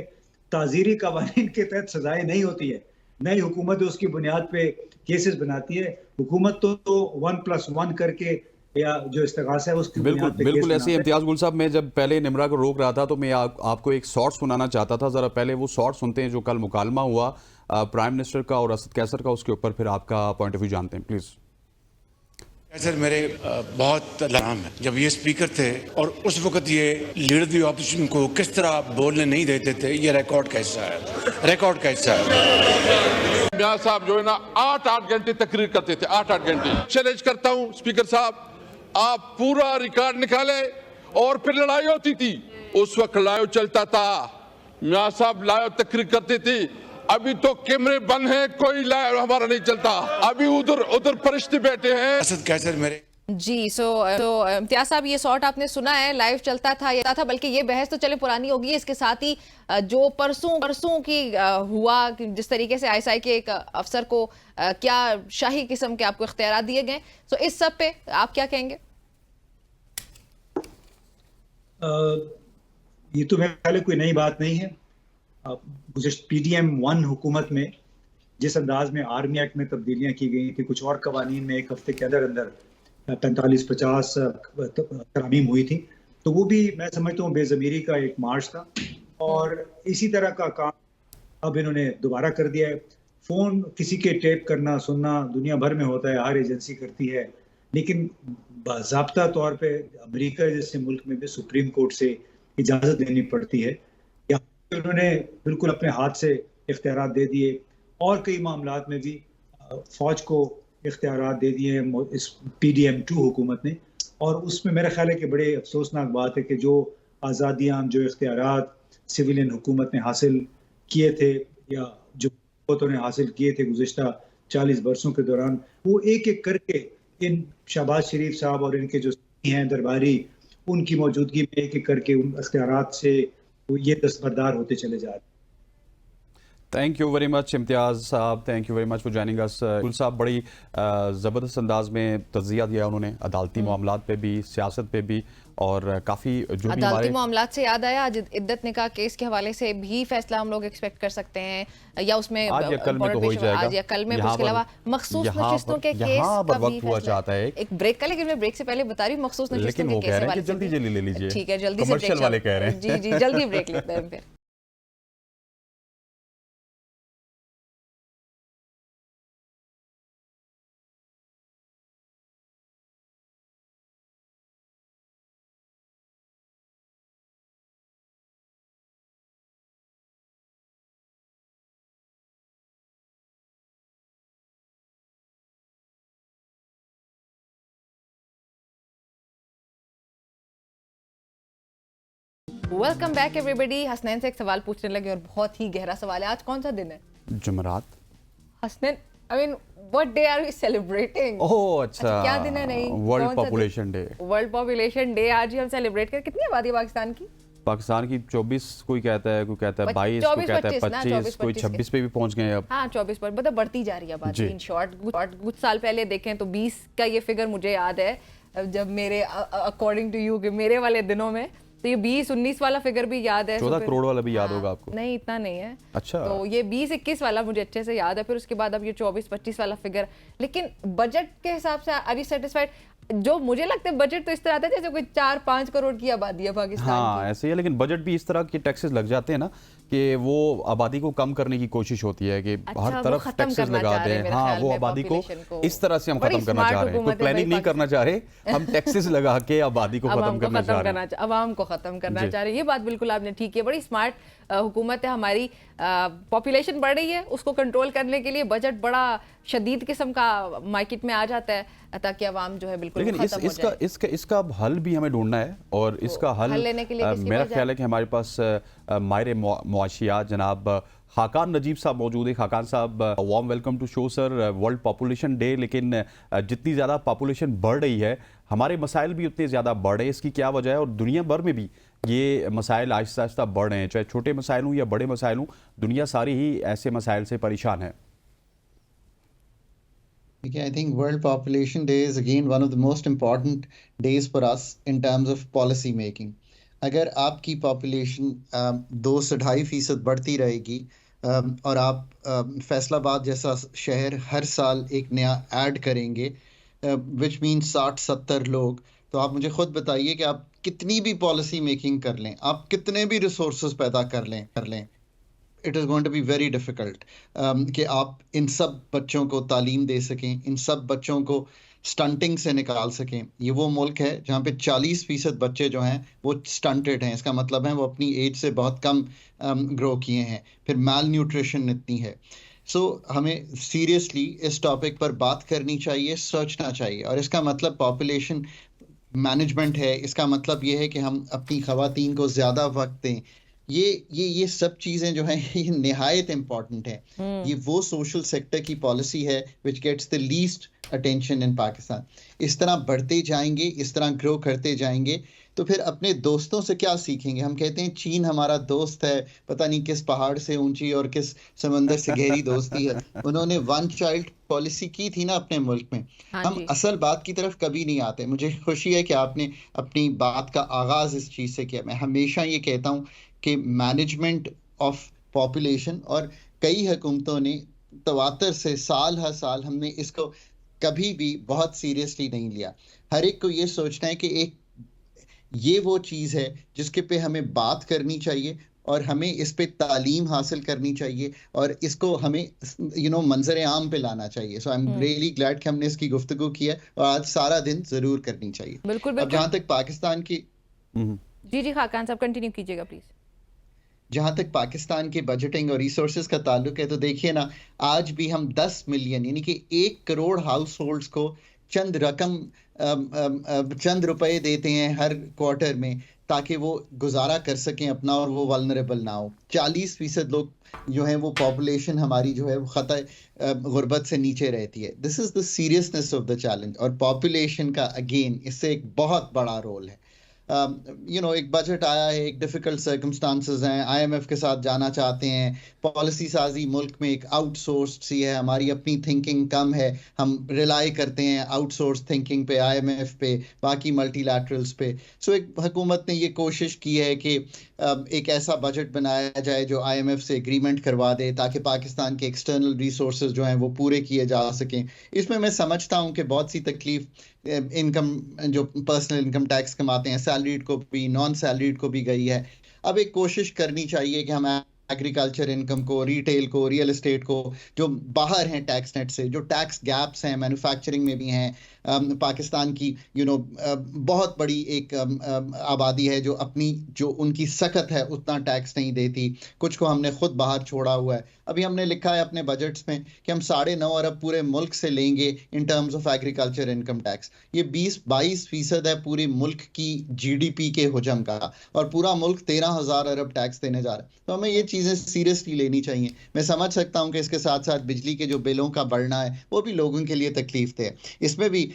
ताजीरी कवानीन के तहत सजाएं नहीं होती है, नई हुकूमत उसकी बुनियाद पे केसेस बनाती है। हुकूमत तो 1+1 करके या जो इस्तिगासा है उसकी बिल्कुल बुनियाद पे बिल्कुल केस ऐसे ही। बनाता है। इम्तियाज गुल साहब, मैं जब पहले निमरा को रोक रहा था तो मैं आपको एक शॉर्ट सुनाना चाहता था। जरा पहले वो शॉर्ट सुनते हैं जो कल मुकालमा हुआ प्राइम मिनिस्टर का और असद कैसर का, उसके ऊपर फिर आपका पॉइंट ऑफ व्यू जानते हैं प्लीज। सर, मेरे बहुत नाम है जब ये स्पीकर थे और उस वक्त ये लीडर दी ऑपोजिशन को किस तरह बोलने नहीं देते थे, ये रिकॉर्ड कैसा है, रिकॉर्ड कैसा है। मियां साहब जो है ना 8-8 घंटे तकरीर करते थे, 8-8 घंटे। चैलेंज करता हूं स्पीकर साहब, आप पूरा रिकॉर्ड निकाले और फिर लड़ाई होती थी। उस वक्त लाइव चलता था, मियां साहब लाइव तकरीर करते थे। अभी तो कैमरे बंद हैं, कोई लाइव हमारा नहीं चलता। अभी उधर फरिश्ते बैठे हैं। असद कैसर मेरे जी। सो इम्तियाज साहब, ये शॉट आपने सुना है, लाइव चलता था बल्कि ये बहस तो चले पुरानी होगी। इसके साथ ही जो परसों की हुआ कि जिस तरीके से आईएसआई के एक अफसर को क्या शाही किस्म के आपको इख्तियारात दिए गए, सो इस सब पे आप क्या कहेंगे? ये तो मेरे ख्याल कोई नई बात नहीं है। PDM 1 हुकूमत में जिस अंदाज में आर्मी एक्ट में तब्दीलियां की गई थी, कुछ और कवानीन में एक हफ्ते के अंदर 45-50 तरमीम हुई थी, तो वो भी मैं समझता हूँ बेज़मीरी का एक मार्च था। और इसी तरह का काम अब इन्होंने दोबारा कर दिया है। फ़ोन किसी के टेप करना सुनना दुनिया भर में होता है, हर एजेंसी करती है, लेकिन बाज़ाब्ता तौर पे अमेरिका जैसे मुल्क में भी सुप्रीम कोर्ट से इजाज़त लेनी पड़ती है। या उन्होंने बिल्कुल अपने हाथ से इख्तियारात दे दिए और कई मामलात में भी फ़ौज को इख्तियारात दे दिए इस PDM 2 हुकूमत ने। और उसमें मेरा ख्याल है कि बड़े अफसोसनाक बात है कि जो आज़ादियाँ, जो इख्तियारात सिविलियन हुकूमत ने हासिल किए थे या जो हुकूमतों ने हासिल किए थे गुज़िश्ता 40 बरसों के दौरान, वो एक एक करके इन शहबाज शरीफ साहब और इनके जो हैं दरबारी, उनकी मौजूदगी में एक एक करके उन इख्तियारात से ये दस्तबरदार होते चले जा रहे हैं। Thank you very much Imtiaz साहब, thank you very much for joining us. Gul साहब, बड़ी ज़बरदस्त अंदाज में तज़किया दिया उन्होंने अदालती मामलात पे भी, सियासत पे भी, और काफ़ी जो भी अदालती मामलात से याद आया, आज इद्दत निकाह केस के हवाले से भी फैसला हम लोग एक्सपेक्ट कर सकते हैं या उसमें आज या कल में तो हो ही जाएगा। आज या कल में। उसके अलावा मखसूस नशिस्तों के केस का भी वक्त हुआ चाहता है एक ब्रेक का, लेकिन मैं ब्रेक से पहले बता रही हूँ मखसूस नशिस्तों के केस लेकिन जल्दी ले लीजिए। ठीक है, जल्दी से कमर्शियल वाले कह रहे हैं। जी जल्दी ब्रेक लेते हैं फिर। Welcome back everybody. हसनैन से एक सवाल पूछने लगे और बहुत ही गहरा सवाल है। आज कौन सा दिन है? जुमेरात। Hasnain, I mean what day are we celebrating? Oh अच्छा, क्या दिन है? नहीं, world population day. World population day आज ही हम सेलिब्रेट कर। कितनी आबादी है पाकिस्तान की? पाकिस्तान की 24, कोई कहता है 22, कोई कहता है 25, कोई 26 पे भी पहुंच गए अब। हाँ 24 पर, मतलब बढ़ती जा रही है आबादी। इन शॉर्ट कुछ साल पहले देखें तो 20 का ये फिगर मुझे याद है, जब मेरे अकॉर्डिंग टू यू मेरे वाले दिनों में, तो ये 20-19 वाला फिगर भी याद है। 14 करोड़ वाला भी याद होगा आपको? नहीं, इतना नहीं है। अच्छा, तो ये 20-21 वाला मुझे अच्छे से याद है। फिर उसके बाद अब ये 24-25 वाला फिगर। लेकिन बजट के हिसाब से आर यू सेटिस्फाइड? जो मुझे लगता है बजट तो इस तरह आता है जैसे कोई 4-5 करोड़ की आबादी है पाकिस्तान हाँ की। ऐसे ही है, लेकिन बजट भी इस तरह के टैक्सेस लग जाते हैं ना कि वो आबादी को कम करने की कोशिश होती है कि हर तरफ टैक्सेस लगा दें। हाँ, वो आबादी को इस तरह से हम खत्म करना चाह रहे हैं। कोई प्लानिंग नहीं करना चाह रहे, हम टैक्सेस लगा के आबादी को खत्म करना चाह रहे हैं, अवाम को खत्म करना चाह रहे हैं। ये बात बिल्कुल आपने ठीक है। बड़ी स्मार्ट हुकूमत है हमारी। पॉपुलेशन बढ़ रही है, उसको कंट्रोल करने के लिए बजट बड़ा शदीद किस्म का मार्केट में आ जाता है ताकि अवाम जो है बिल्कुल लेकिन इसका हल भी हमें ढूंढना है। और इसका हल लेने के लिए मेरा ख्याल है कि हमारे पास माहिर मुआशियात जनाब खाकान नजीब साहब मौजूद है। खाकान साहब, warm welcome to show sir. World population day, लेकिन जितनी ज़्यादा पॉपुलेशन बढ़ रही है हमारे मसाइल भी उतने ज़्यादा बढ़ रहे हैं। इसकी क्या वजह है? और दुनिया भर में भी ये मसाइल आहिस्ता आहिस्ता बढ़ रहे हैं, चाहे छोटे मसाइल हों या बड़े मसाइल हों, दुनिया सारी ही ऐसे मसाइल से परेशान है। I think World Population Day is again one of the most important days for us in terms of policy making. अगर आपकी पॉपुलेशन 2 से 2.5% बढ़ती रहेगी और आप फैसलाबाद जैसा शहर हर साल एक नया ऐड करेंगे, विच मीन्स 60-70 लोग, तो आप मुझे खुद बताइए कि आप कितनी भी पॉलिसी मेकिंग कर लें, आप कितने भी रिसोर्सेज पैदा कर लें, it is going to be very difficult कि आप इन सब बच्चों को तालीम दे सकें, इन सब बच्चों को स्टंटिंग से निकाल सकें। ये वो मुल्क है जहाँ पे 40% बच्चे जो हैं वो स्टंटेड हैं। इसका मतलब है वो अपनी एज से बहुत कम ग्रो किए हैं। फिर माल न्यूट्रिशन इतनी है। सो हमें सीरियसली इस टॉपिक पर बात करनी चाहिए, सोचना चाहिए। और इसका मतलब पॉपुलेशन मैनेजमेंट है। इसका मतलब ये है कि हम अपनी ख़वातीन को ज़्यादा वक्त दें। ये सब चीज़ें जो हैं ये निहायत इम्पॉर्टेंट है। ये वो सोशल सेक्टर की पॉलिसी है which gets the least attention in Pakistan. इस तरह बढ़ते जाएंगे, इस तरह ग्रो करते जाएंगे, तो फिर अपने दोस्तों से क्या सीखेंगे? हम कहते हैं चीन हमारा दोस्त है, पता नहीं किस पहाड़ से ऊंची और किस समंदर से गहरी दोस्ती है। उन्होंने 1 चाइल्ड पॉलिसी की थी ना अपने मुल्क में। हम असल बात की तरफ कभी नहीं आते। मुझे खुशी है कि आपने अपनी बात का आगाज़ इस चीज़ से किया। मैं हमेशा ये कहता हूँ कि मैनेजमेंट ऑफ पॉपुलेशन, और कई हुकूमतों ने तवातर से साल हर साल हमने इसको कभी भी बहुत सीरियसली नहीं लिया। हर एक को ये सोचना है कि ये वो चीज़ है जिसके पे हमें बात करनी चाहिए और हमें इस पे तालीम हासिल करनी चाहिए और इसको हमें मंजर आम पे लाना चाहिए। सो आई एम रियली ग्लैड कि हमने इसकी गुफ्तगू की है और आज सारा दिन ज़रूर करनी चाहिए। बिल्कुल। अब जहाँ तक पाकिस्तान की जी खाकान साहब कंटिन्यू कीजिएगा प्लीज। जहाँ तक पाकिस्तान के बजटिंग और रिसोर्सेज का ताल्लुक है, तो देखिए ना, आज भी हम 10 मिलियन यानी कि 1 करोड़ हाउस होल्ड्स को चंद रुपए देते हैं हर क्वार्टर में ताकि वो गुजारा कर सकें अपना और वो वल्नरेबल ना हो। 40% लोग जो हैं वो पॉपुलेशन हमारी जो है वो खतरे गुर्बत से नीचे रहती है। This is the seriousness of the challenge. और पॉपुलेशन का अगेन इससे एक बहुत बड़ा रोल है। एक बजट आया है, एक डिफ़िकल्ट सर्कमस्टांसेस हैं, IMF के साथ जाना चाहते हैं, पॉलिसी साजी मुल्क में एक आउटसोर्स्ड सी है, हमारी अपनी थिंकिंग कम है, हम रिलाई करते हैं आउटसोर्स थिंकिंग पे, IMF पे, बाकी मल्टीलैटरल्स पे। सो एक हुकूमत ने ये कोशिश की है कि एक ऐसा बजट बनाया जाए जो IMF से एग्रीमेंट करवा दे ताकि पाकिस्तान के एक्सटर्नल रिसोर्सेज जो हैं वो पूरे किए जा सकें। इसमें मैं समझता हूँ कि बहुत सी तकलीफ इनकम जो पर्सनल इनकम टैक्स कमाते हैं, सैलरीड को भी, नॉन सैलरीड को भी गई है। अब एक कोशिश करनी चाहिए कि हम एग्रीकल्चर इनकम को, रिटेल को, रियल एस्टेट को, जो बाहर हैं टैक्स नेट से, जो टैक्स गैप्स हैं मैन्युफैक्चरिंग में भी हैं। पाकिस्तान की बहुत बड़ी एक आबादी है जो उनकी सख्त है उतना टैक्स नहीं देती, कुछ को हमने खुद बाहर छोड़ा हुआ है। अभी हमने लिखा है अपने बजट्स में कि हम 9.5 अरब पूरे मुल्क से लेंगे in terms of agriculture income tax. ये 20-22% है पूरे मुल्क की जीडीपी के हुजम का, और पूरा मुल्क 13,000 अरब टैक्स देने जा रहा है। तो हमें ये चीज़ें सीरियसली लेनी चाहिए। मैं समझ सकता हूँ कि इसके साथ साथ बिजली के जो बिलों का बढ़ना है वो भी लोगों के लिए तकलीफ थे। इसमें भी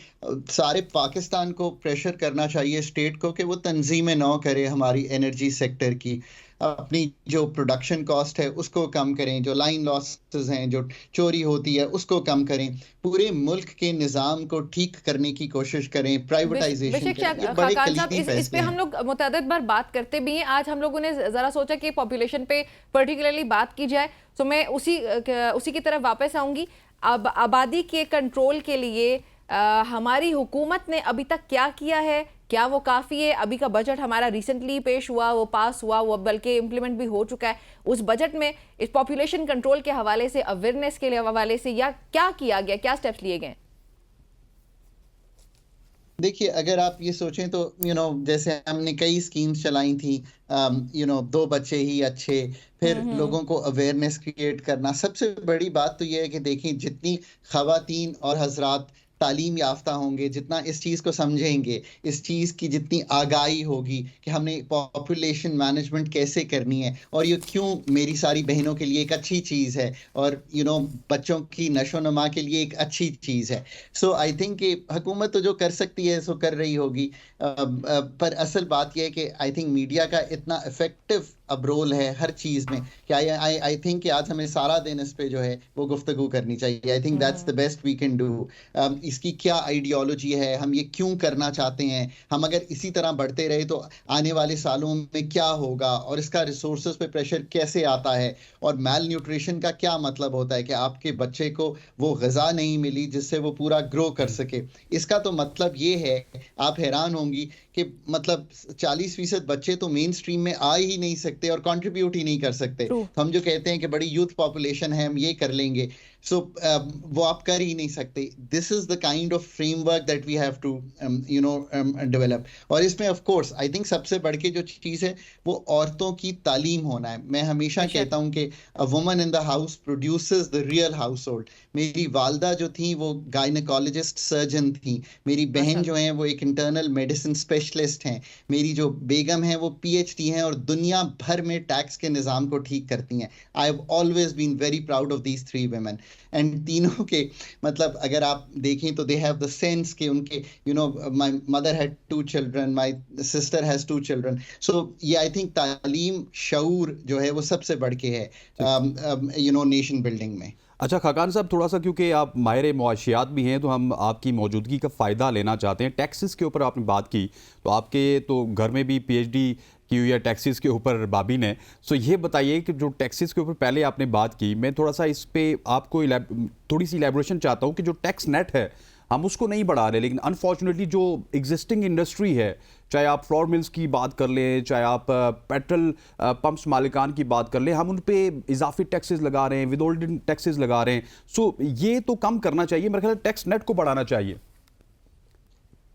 सारे पाकिस्तान को प्रेशर करना चाहिए स्टेट को कि वो तंजीमें न करे हमारी एनर्जी सेक्टर की, अपनी जो प्रोडक्शन कॉस्ट है उसको कम करें, जो लाइन लॉसेस हैं, जो चोरी होती है उसको कम करें, पूरे मुल्क के निज़ाम को ठीक करने की कोशिश करें, प्राइवेटाइजेशन इस पे हम लोग मुतअद्दिद बार बात करते भी हैं। आज हम लोगों ने ज़रा सोचा कि पॉपुलेशन पे पर्टिकुलरली बात की जाए, तो मैं उसी की तरफ वापस आऊँगी। अब आबादी के कंट्रोल के लिए हमारी हुकूमत ने अभी तक क्या किया है, क्या वो काफ़ी है? अभी का बजट हमारा रिसेंटली पेश हुआ, वो पास हुआ, वो बल्कि इम्प्लीमेंट भी हो चुका है। उस बजट में इस पॉपुलेशन कंट्रोल के हवाले से, अवेयरनेस के हवाले से या क्या किया गया, क्या स्टेप्स लिए गए? देखिए, अगर आप ये सोचें तो जैसे हमने कई स्कीम्स चलाई थी, 2 बच्चे ही अच्छे, फिर लोगों को अवेयरनेस क्रिएट करना। सबसे बड़ी बात तो ये है कि देखिए, जितनी ख़वातीन और हजरात तालीम याफ्ता होंगे, जितना इस चीज़ को समझेंगे, इस चीज़ की जितनी आगाही होगी कि हमने पॉपुलेशन मैनेजमेंट कैसे करनी है और ये क्यों मेरी सारी बहनों के लिए एक अच्छी चीज़ है और बच्चों की नशो-नुमा के लिए एक अच्छी चीज़ है। सो आई थिंक कि हुकूमत तो जो कर सकती है सो कर रही होगी, पर असल बात यह है कि आई थिंक मीडिया का इतना इफेक्टिव अब रोल है हर चीज़ में कि आई थिंक कि आज हमें सारा दिन इस पे जो है वो गुफ्तगू करनी चाहिए। I think that's the best we can do. इसकी क्या आइडियोलॉजी है, हम ये क्यों करना चाहते हैं, हम अगर इसी तरह बढ़ते रहे तो आने वाले सालों में क्या होगा, और इसका रिसोर्सेज पे प्रेशर कैसे आता है, और मैल न्यूट्रिशन का क्या मतलब होता है कि आपके बच्चे को वो ग़िज़ा नहीं मिली जिससे वो पूरा ग्रो कर सके। इसका तो मतलब ये है, आप हैरान होंगी कि मतलब 40% बच्चे तो मेन स्ट्रीम में आ ही नहीं सकते और कंट्रीब्यूट ही नहीं कर सकते। तो हम जो कहते हैं कि बड़ी यूथ पॉपुलेशन है, हम ये कर लेंगे, वो आप कर ही नहीं सकते। This is the kind of framework that we have to develop. और इसमें ऑफ कोर्स आई थिंक सबसे बढ़ के जो चीज़ है वो औरतों की तालीम होना है। मैं हमेशा कहता हूँ कि a woman in the house produces the real house hold. मेरी वालदा जो थी वो गायनेकोलॉजिस्ट सर्जन थी, मेरी बहन जो है वो एक इंटरनल मेडिसिन स्पेशलिस्ट हैं, मेरी जो बेगम है वो PhD हैं और दुनिया भर में टैक्स के निज़ाम को ठीक करती हैं। I have always been very proud of these 3 women। And तीनों के मतलब अगर आप देखें तो दे हैव द सेंस कि उनके my mother had 2 children, my sister has 2 children। सो ये आई थिंक तालीम शऊर जो है वो सबसे बढ़ के है नेशन बिल्डिंग में। अच्छा खाकान साहब, थोड़ा सा क्योंकि आप माहिर मुआशियात भी हैं तो हम आपकी मौजूदगी का फ़ायदा लेना चाहते हैं। टैक्सेस के ऊपर आपने बात की, तो आपके तो घर में भी PhD की हुई है टैक्सेस के ऊपर बाबी ने। सो ये बताइए कि जो टैक्सेस के ऊपर पहले आपने बात की, मैं थोड़ा सा इस पे आपको थोड़ी सी इलैबोरेशन चाहता हूँ कि जो टैक्स नेट है हम उसको नहीं बढ़ा रहे, लेकिन अनफॉर्चुनेटली जो एग्जिस्टिंग इंडस्ट्री है, चाहे आप फ्लोर मिल्स की बात कर लें, चाहे आप पेट्रोल पंप्स मालिकान की बात कर लें, हम उन पे इजाफी टैक्सेस लगा रहे हैं, विदहोल्डिंग टैक्सेस लगा रहे हैं। सो ये तो कम करना चाहिए, मेरे ख्याल टैक्स नेट को बढ़ाना चाहिए।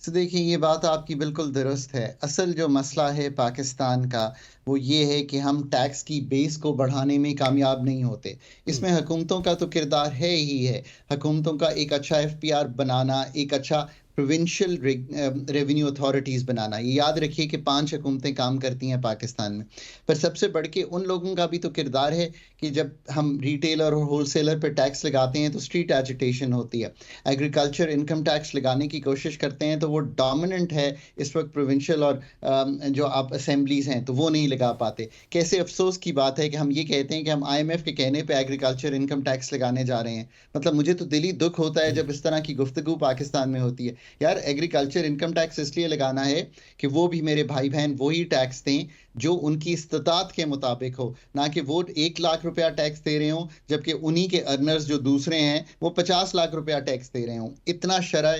तो देखिए, ये बात आपकी बिल्कुल दुरुस्त है। असल जो मसला है पाकिस्तान का वो ये है कि हम टैक्स की बेस को बढ़ाने में कामयाब नहीं होते। इसमें हुकूमतों का तो किरदार है ही है। हुकूमतों का एक अच्छा FPR बनाना, एक अच्छा प्रोविंशियल रेवेन्यू अथॉरिटीज़ बनाना। ये याद रखिए कि 5 हुकूमतें काम करती हैं पाकिस्तान में, पर सबसे बढ़ के उन लोगों का भी तो किरदार है कि जब हम रिटेलर और होलसेलर पर टैक्स लगाते हैं तो स्ट्रीट एजिटेशन होती है। एग्रीकल्चर इनकम टैक्स लगाने की कोशिश करते हैं तो वो डोमिनेंट है इस वक्त प्रोविंशियल और जो आप असेंबलीज हैं तो वो नहीं लगा पाते। कैसे अफसोस की बात है कि हम ये कहते हैं कि हम IMF के कहने पे एग्रीकल्चर इनकम टैक्स लगाने जा रहे हैं। मतलब मुझे तो दिली दुख होता है जब इस तरह की गुफ्तगू पाकिस्तान में होती है। यार, एग्रीकल्चर इनकम टैक्स इसलिए लगाना है कि वो भी मेरे भाई बहन वही टैक्स दें जो उनकी इस्तात के मुताबिक हो, ना कि वो 1 लाख रुपया टैक्स दे रहे हों जबकि उन्हीं के अर्नर्स जो दूसरे हैं वो 50 लाख रुपया टैक्स दे रहे हों। इतना शरअ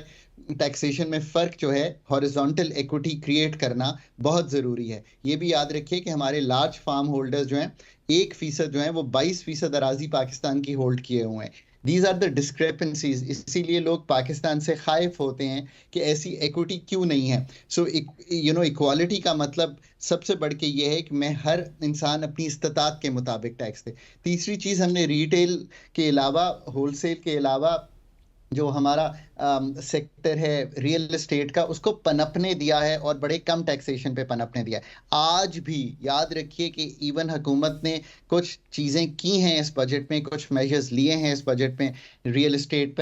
टैक्सेशन में फ़र्क जो है, हॉरिजॉन्टल इक्विटी क्रिएट करना बहुत ज़रूरी है। ये भी याद रखिए कि हमारे लार्ज फार्म होल्डर्स जो हैं 1% जो है वो 22% अराजी पाकिस्तान की होल्ड किए हुए हैं। These are the discrepancies. इसीलिए लोग पाकिस्तान से खाइफ होते हैं कि ऐसी इक्विटी क्यों नहीं है। सो इक्वालिटी का मतलब सबसे बढ़ के ये है कि मैं हर इंसान अपनी इस्तात के मुताबिक टैक्स दे। तीसरी चीज़, हमने रिटेल के अलावा, होलसेल के अलावा जो हमारा सेक्टर है रियल एस्टेट का, उसको पनपने दिया है और बड़े कम टैक्सेशन पे पनपने दिया है। आज भी याद रखिए कि इवन हुकूमत ने कुछ चीज़ें की हैं इस बजट में, कुछ मेजर्स लिए हैं इस बजट में रियल एस्टेट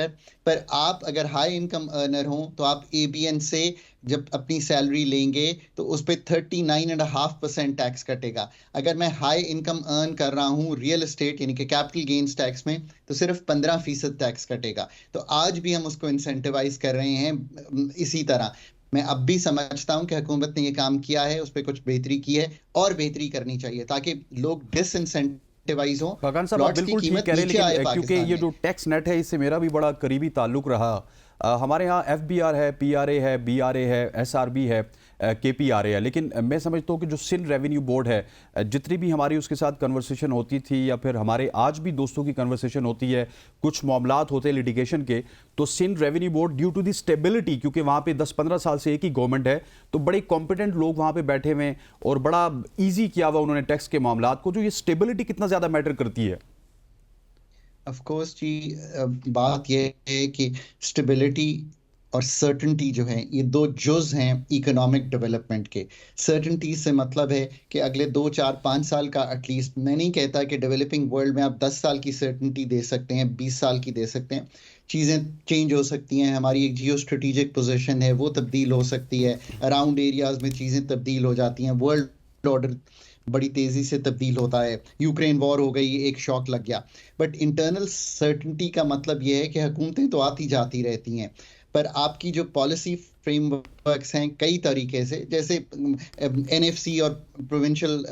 पर आप अगर हाई इनकम अर्नर हों तो आप ABN से जब अपनी सैलरी लेंगे तो उस पर 39.5% टैक्स कटेगा। अगर मैं हाई इनकम अर्न कर रहा हूँ रियल एस्टेट यानी कि कैपिटल गेन्स टैक्स में, तो सिर्फ 15% टैक्स कटेगा। तो आज भी हम उसको इंसेंटिवाइज कर रहे हैं इसी तरह। मैं अब भी समझता हूं कि हुकूमत ने ये काम किया है, उस पर कुछ बेहतरी की है और बेहतरी करनी चाहिए ताकि लोग डिसइंसेंटिवाइज हों। खाकान साहब आप बिल्कुल ठीक कह रहे हैं, लेकिन क्योंकि ये जो टैक्स नेट है इससे मेरा भी बड़ा करीबी ताल्लुक रहा। हमारे यहाँ FBR है, PRA है, BRA है, SRB है, KPRA है, लेकिन मैं समझता हूँ कि जो सिंध रेवेन्यू बोर्ड है, जितनी भी हमारी उसके साथ कन्वर्सेशन होती थी या फिर हमारे आज भी दोस्तों की कन्वर्सेशन होती है, कुछ मामलात होते हैं लिटिगेशन के, तो Sindh revenue board due to the stability, क्योंकि वहाँ पे 10-15 साल से एक ही गवर्नमेंट है, तो बड़े कॉम्पिटेंट लोग वहाँ पे बैठे हुए हैं और बड़ा ईजी किया हुआ उन्होंने टैक्स के मामलात को। जो ये स्टेबिलिटी कितना ज़्यादा मैटर करती है? ऑफ कोर्स जी, बात यह है कि स्टेबिलिटी और सर्टेनिटी जो है ये दो जुज हैं इकोनॉमिक डेवलपमेंट के। सर्टेनिटी से मतलब है कि अगले 2, 4, 5 साल का एटलीस्ट, मैं नहीं कहता कि डेवलपिंग वर्ल्ड में आप 10 साल की सर्टेनिटी दे सकते हैं, 20 साल की दे सकते हैं। चीज़ें चेंज हो सकती हैं, हमारी एक जियो स्ट्रेटेजिक पोजीशन है वो तब्दील हो सकती है, अराउंड एरियाज में चीज़ें तब्दील हो जाती हैं, वर्ल्ड ऑर्डर बड़ी तेज़ी से तब्दील होता है, यूक्रेन वॉर हो गई, एक शॉक लग गया। बट इंटरनल सर्टेनिटी का मतलब यह है कि हुकूमतें तो आती जाती रहती हैं, पर आपकी जो पॉलिसी फ्रेमवर्क्स हैं कई तरीके से, जैसे NFC और प्रोविंशियल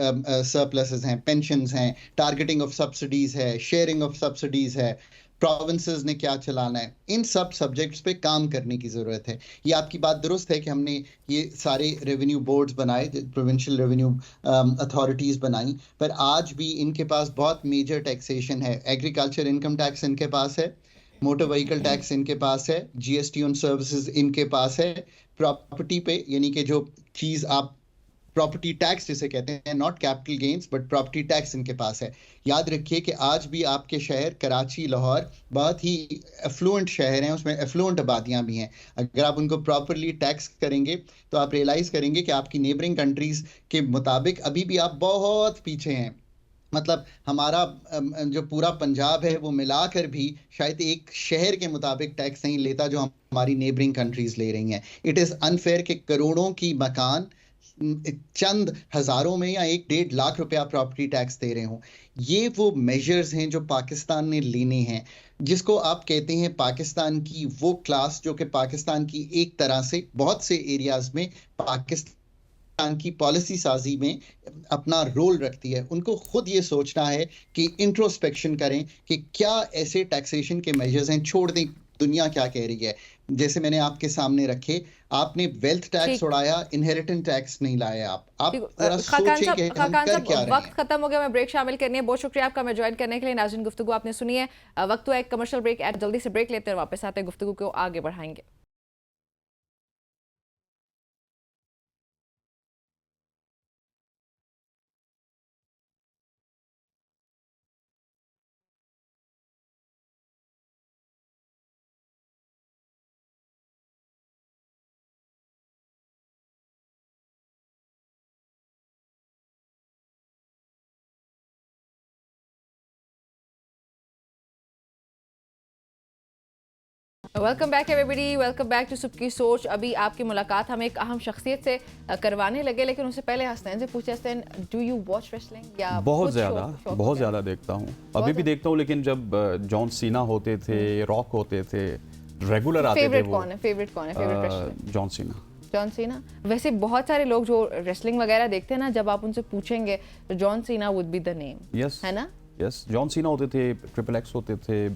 सरप्लसेस हैं, पेंशन्स हैं, टारगेटिंग ऑफ सब्सिडीज़ है, शेयरिंग ऑफ सब्सिडीज़ है, प्रोविंसेस ने क्या चलाना है, इन सब सब्जेक्ट्स पे काम करने की ज़रूरत है। ये आपकी बात दुरुस्त है कि हमने ये सारे रेवेन्यू बोर्ड्स बनाए, प्रोविंशियल रेवेन्यू अथॉरिटीज़ बनाई, पर आज भी इनके पास बहुत मेजर टैक्सेशन है। एग्रीकल्चर इनकम टैक्स इनके पास है, मोटर व्हीकल टैक्स इनके पास है, GST ऑन सर्विसेज इनके पास है, प्रॉपर्टी पे यानी कि जो चीज़ आप प्रॉपर्टी टैक्स जिसे कहते हैं, not capital gains but property tax इनके पास है। याद रखिए कि आज भी आपके शहर कराची, लाहौर बहुत ही एफ्लुएंट शहर हैं, उसमें एफ्लुएंट आबादियां भी हैं। अगर आप उनको प्रॉपरली टैक्स करेंगे तो आप रियलाइज़ करेंगे कि आपकी नेबरिंग कंट्रीज़ के मुताबिक अभी भी आप बहुत पीछे हैं। मतलब हमारा जो पूरा पंजाब है वो मिलाकर भी शायद एक शहर के मुताबिक टैक्स नहीं लेता जो हमारी नेबरिंग कंट्रीज ले रही हैं। इट इज़ अनफेयर कि करोड़ों की मकान चंद हज़ारों में या 1-1.5 लाख रुपया प्रॉपर्टी टैक्स दे रहे हों। ये वो मेजर्स हैं जो पाकिस्तान ने लेने हैं, जिसको आप कहते हैं पाकिस्तान की वो क्लास जो कि पाकिस्तान की एक तरह से बहुत से एरियाज में पाकिस्तान की पॉलिसी साजी में अपना रोल रखती है। उनको खुद ये सोचना है कि इंट्रोस्पेक्शन करें कि क्या ऐसे टैक्सेशन के मेजर्स हैं, छोड़ दें दुनिया क्या कह रही है। जैसे मैंने आपके सामने रखे, आपने वेल्थ टैक्स उड़ाया, इनहेरिटेंस टैक्स नहीं लाया। आप जरा सोचें कि हम कर क्या रहे हैं। वक्त खत्म हो गया, मैं ब्रेक शामिल करनी है। बहुत शुक्रिया आपका मैं ज्वाइन करने के लिए। नाज़रीन, गुफ्तगू आपने सुनी है। वक्त तो एक कमर्शियल ब्रेक, जल्दी से ब्रेक लेते हैं और वापस आते हैं, गुफ्तगू को आगे बढ़ाएंगे। Welcome back everybody, welcome back to Sabki Soch. अभी आपकी मुलाकात हम एक अहम शख्सियत से करवाने लगे, लेकिन उससे पहले हसनैन से पूछे, Hasnain do you watch wrestling? या बहुत ज़्यादा देखता हूँ, अभी भी देखता हूँ, लेकिन जब जॉन सीना होते थे, रॉक होते थे, रेगुलर आते थे। फेवरेट कौन है? Favourite John Cena. John Cena. वैसे बहुत सारे लोग जो रेसलिंग वगैरह देखते हैं ना, जब आप उनसे पूछेंगे तो John Cena would be the name, है ना? यस, जॉन सीना होते थे, ट्रिपल एक्स होते थे,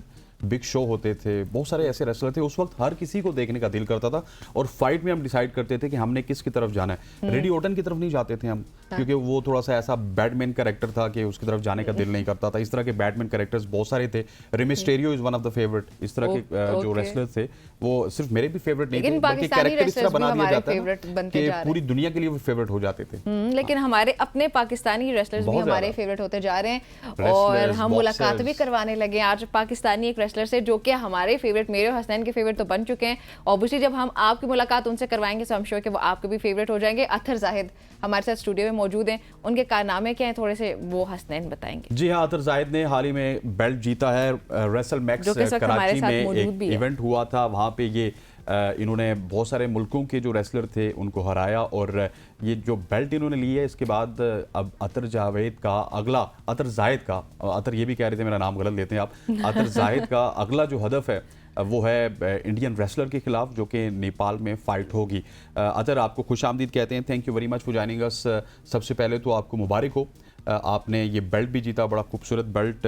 बिग शो होते थे, बहुत सारे ऐसे रेसलर थे। उस वक्त हर किसी को देखने का दिल करता था और फाइट में हम डिसाइड करते थे कि हमने किसकी तरफ जाना है। रेडी ओटन की तरफ नहीं जाते थे हम, क्योंकि वो थोड़ा सा ऐसा बैटमैन कैरेक्टर था कि उसकी तरफ जाने का दिल नहीं करता था। इस तरह के बैटमैन कैरेक्टर्स बहुत सारे थे। Rey Mysterio is one of the favourite. इस तरह के जो रेसलर्स थे वो सिर्फ मेरे भी फेवरेट नहीं थे, बल्कि कैरेक्टर इस तरह बना दिया जाता है कि पूरी दुनिया के लिए वो फेवरेट हो जाते थे। लेकिन हमारे अपने पाकिस्तानी रेसलर्स भी हमारे फेवरेट होते जा रहे हैं और हम मुलाकात भी करवाने लगे आज पाकिस्तानी एक रेसलर से जो कि हमारे फेवरेट, मेरे और हसनैन के फेवरेट तो बन चुके हैं। ऑब्वियसली जब हम आपकी मुलाकात उनसे करवाएंगे तो हम श्योर कि वो आपके भी फेवरेट हो जाएंगे। अतहर जाहिद हमारे साथ स्टूडियो में मौजूद हैं, उनके कारनामे क्या हैं थोड़े से वो हसनैन बताएंगे। जी हाँ, अतहर जाहिद ने हाल ही में बेल्ट जीता है। रेसल मैक्स कराची में एक इवेंट हुआ था, वहाँ पे ये इन्होंने बहुत सारे मुल्कों के जो रेसलर थे उनको हराया और ये जो बेल्ट इन्होंने ली है इसके बाद अब अतहर जावेद का अगला, अतहर जाहिद का, अतहर ये भी कह रहे थे मेरा नाम गलत लेते हैं आप, अतहर जाहिद का अगला जो हदफ है वो है इंडियन रेसलर के खिलाफ जो कि नेपाल में फाइट होगी। अतहर आपको खुशामदीद कहते हैं, thank you very much for joining अस। सबसे पहले तो आपको मुबारक हो, आपने ये बेल्ट भी जीता, बड़ा खूबसूरत बेल्ट।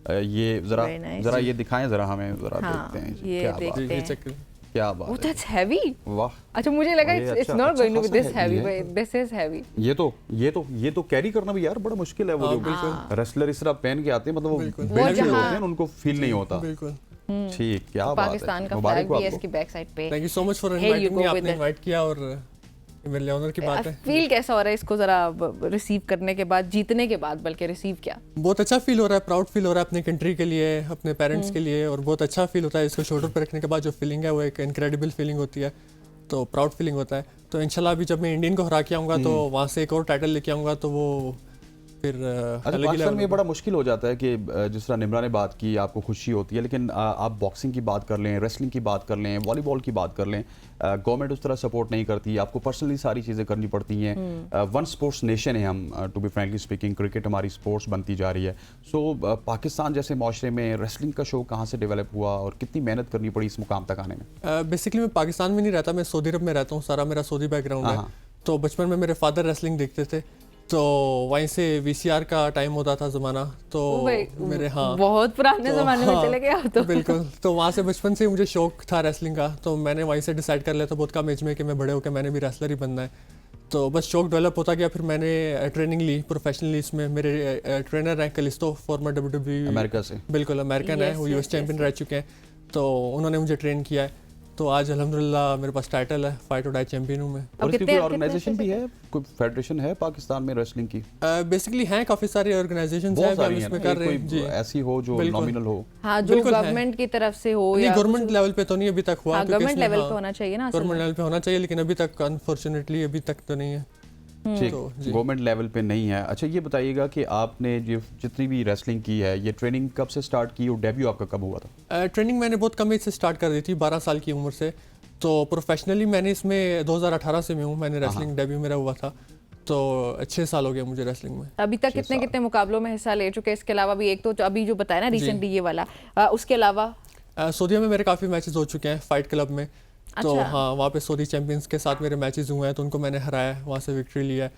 ये जरा ये दिखाएं जरा हमें, जरा देखते हैं क्या बात है। That's heavy. वाह, अच्छा मुझे लगा it's not going to be this heavy, but this is heavy. ये तो कैरी करना भी यार बड़ा मुश्किल है। वो जो रेसलर इस तरह पहन के आते हैं, मतलब वो बेल्ट जो होते हैं उनको फील नहीं होता। ठीक, क्या बात है। पाकिस्तान का फ्लैग भी है इसकी बैक साइड पे। Thank you so much for inviting me, आपने इनवाइट किया और मेरे ऑनर की बात है। फील कैसा हो रहा है इसको जरा रिसीव करने के बाद, जीतने के बाद बल्कि रिसीव क्या? बहुत अच्छा फील हो रहा है, प्राउड फील हो रहा है अपने कंट्री के लिए, अपने पेरेंट्स के लिए, और बहुत अच्छा फील होता है। इसको शोल्डर पर रखने के बाद जो फीलिंग है वो एक इनक्रेडिबल फीलिंग होती है, तो प्राउड फीलिंग होता है। तो इंशाल्लाह अभी जब मैं इंडियन को हरा के आऊँगा तो वहाँ से एक और टाइटल लेके आऊँगा, तो वो फिर पाकिस्तान में बड़ा मुश्किल हो जाता है कि जिस तरह निम्रा ने बात की, आपको खुशी होती है, लेकिन आप बॉक्सिंग की बात कर लें, रेसलिंग की बात कर लें, वॉलीबॉल की बात कर लें, गवर्नमेंट उस तरह सपोर्ट नहीं करती, आपको पर्सनली सारी चीज़ें करनी पड़ती हैं। वन स्पोर्ट्स नेशन है हम, to be frankly speaking, cricket हमारी स्पोर्ट्स बनती जा रही है। सो पाकिस्तान जैसे माशरे में रेसलिंग का शो कहाँ से डेवलप हुआ और कितनी मेहनत करनी पड़ी इस मुकाम तक आने में? बेसिकली मैं पाकिस्तान में नहीं रहता, मैं सऊदी अरब में रहता हूँ, सारा मेरा सऊदी बैकग्राउंड है। तो बचपन में मेरे फादर रेसलिंग देखते थे, तो वहीं से वीसीआर का टाइम होता था ज़माना, तो मेरे बहुत पुराने ज़माने में चले गए आप तो। बिल्कुल, तो वहाँ से बचपन से मुझे शौक था रेसलिंग का, तो मैंने वहीं से डिसाइड कर लिया था बहुत कम एज में कि मैं बड़े होकर मैंने भी रेसलर ही बनना है। तो बस शौक डेवलप होता गया, फिर मैंने ट्रेनिंग ली प्रोफेशनली। इसमें मेरे ट्रेनर हैं कलिस्तो, फॉर्मर WWE अमेरिका से, बिल्कुल अमेरिकन है, वो US चैम्पियन रह चुके हैं, तो उन्होंने मुझे ट्रेन किया है। तो आज अल्हम्दुलिल्लाह मेरे पास टाइटल है, फाइट और डाई चैंपियन हूँ मैं। और इसकी कोई ऑर्गेनाइजेशन भी है, कोई फेडरेशन है पाकिस्तान में रेसलिंग की? बेसिकली हैं काफी सारे ऑर्गेनाइजेशंस हैं, हम इसमें कर रहे हैं जी। ऐसी हो जो नॉमिनल हो, हाँ, जो गवर्नमेंट की तरफ से हो, या गवर्नमेंट लेवल पे तो नहीं अभी तक हुआ, गवर्नमेंट लेवल पे होना चाहिए ना, गवर्नमेंट लेवल पे होना चाहिए, लेकिन अभी तक अनफॉर्चुनेटली अभी तक तो नहीं है। ठीक, गवर्नमेंट लेवल पे नहीं है। अच्छा ये बताइएगा कि आपने जो जितनी भी रेसलिंग की है, ये ट्रेनिंग कब से स्टार्ट की और डेब्यू आपका कब हुआ था? ट्रेनिंग मैंने बहुत कम एज से स्टार्ट कर दी थी, 12 साल की उम्र से। तो प्रोफेशनली मैंने इसमें 2018 से में हूँ, मैंने रेसलिंग डेब्यू मेरा हुआ था, तो 6 साल हो गए मुझे रेसलिंग में। अभी तक कितने मुकाबलों में हिस्सा ले चुके हैं? इसके अलावा भी एक तो अभी जो बताया ना रिसेंटली ये वाला, उसके अलावा सऊदीया में मेरे काफ़ी मैचेस हो चुके हैं फाइट क्लब में। तो हाँ, वहाँ पे सऊदी चैंपियंस के साथ मेरे मैचेस हुए हैं, तो उनको मैंने हराया है, वहाँ से विक्ट्री ली है।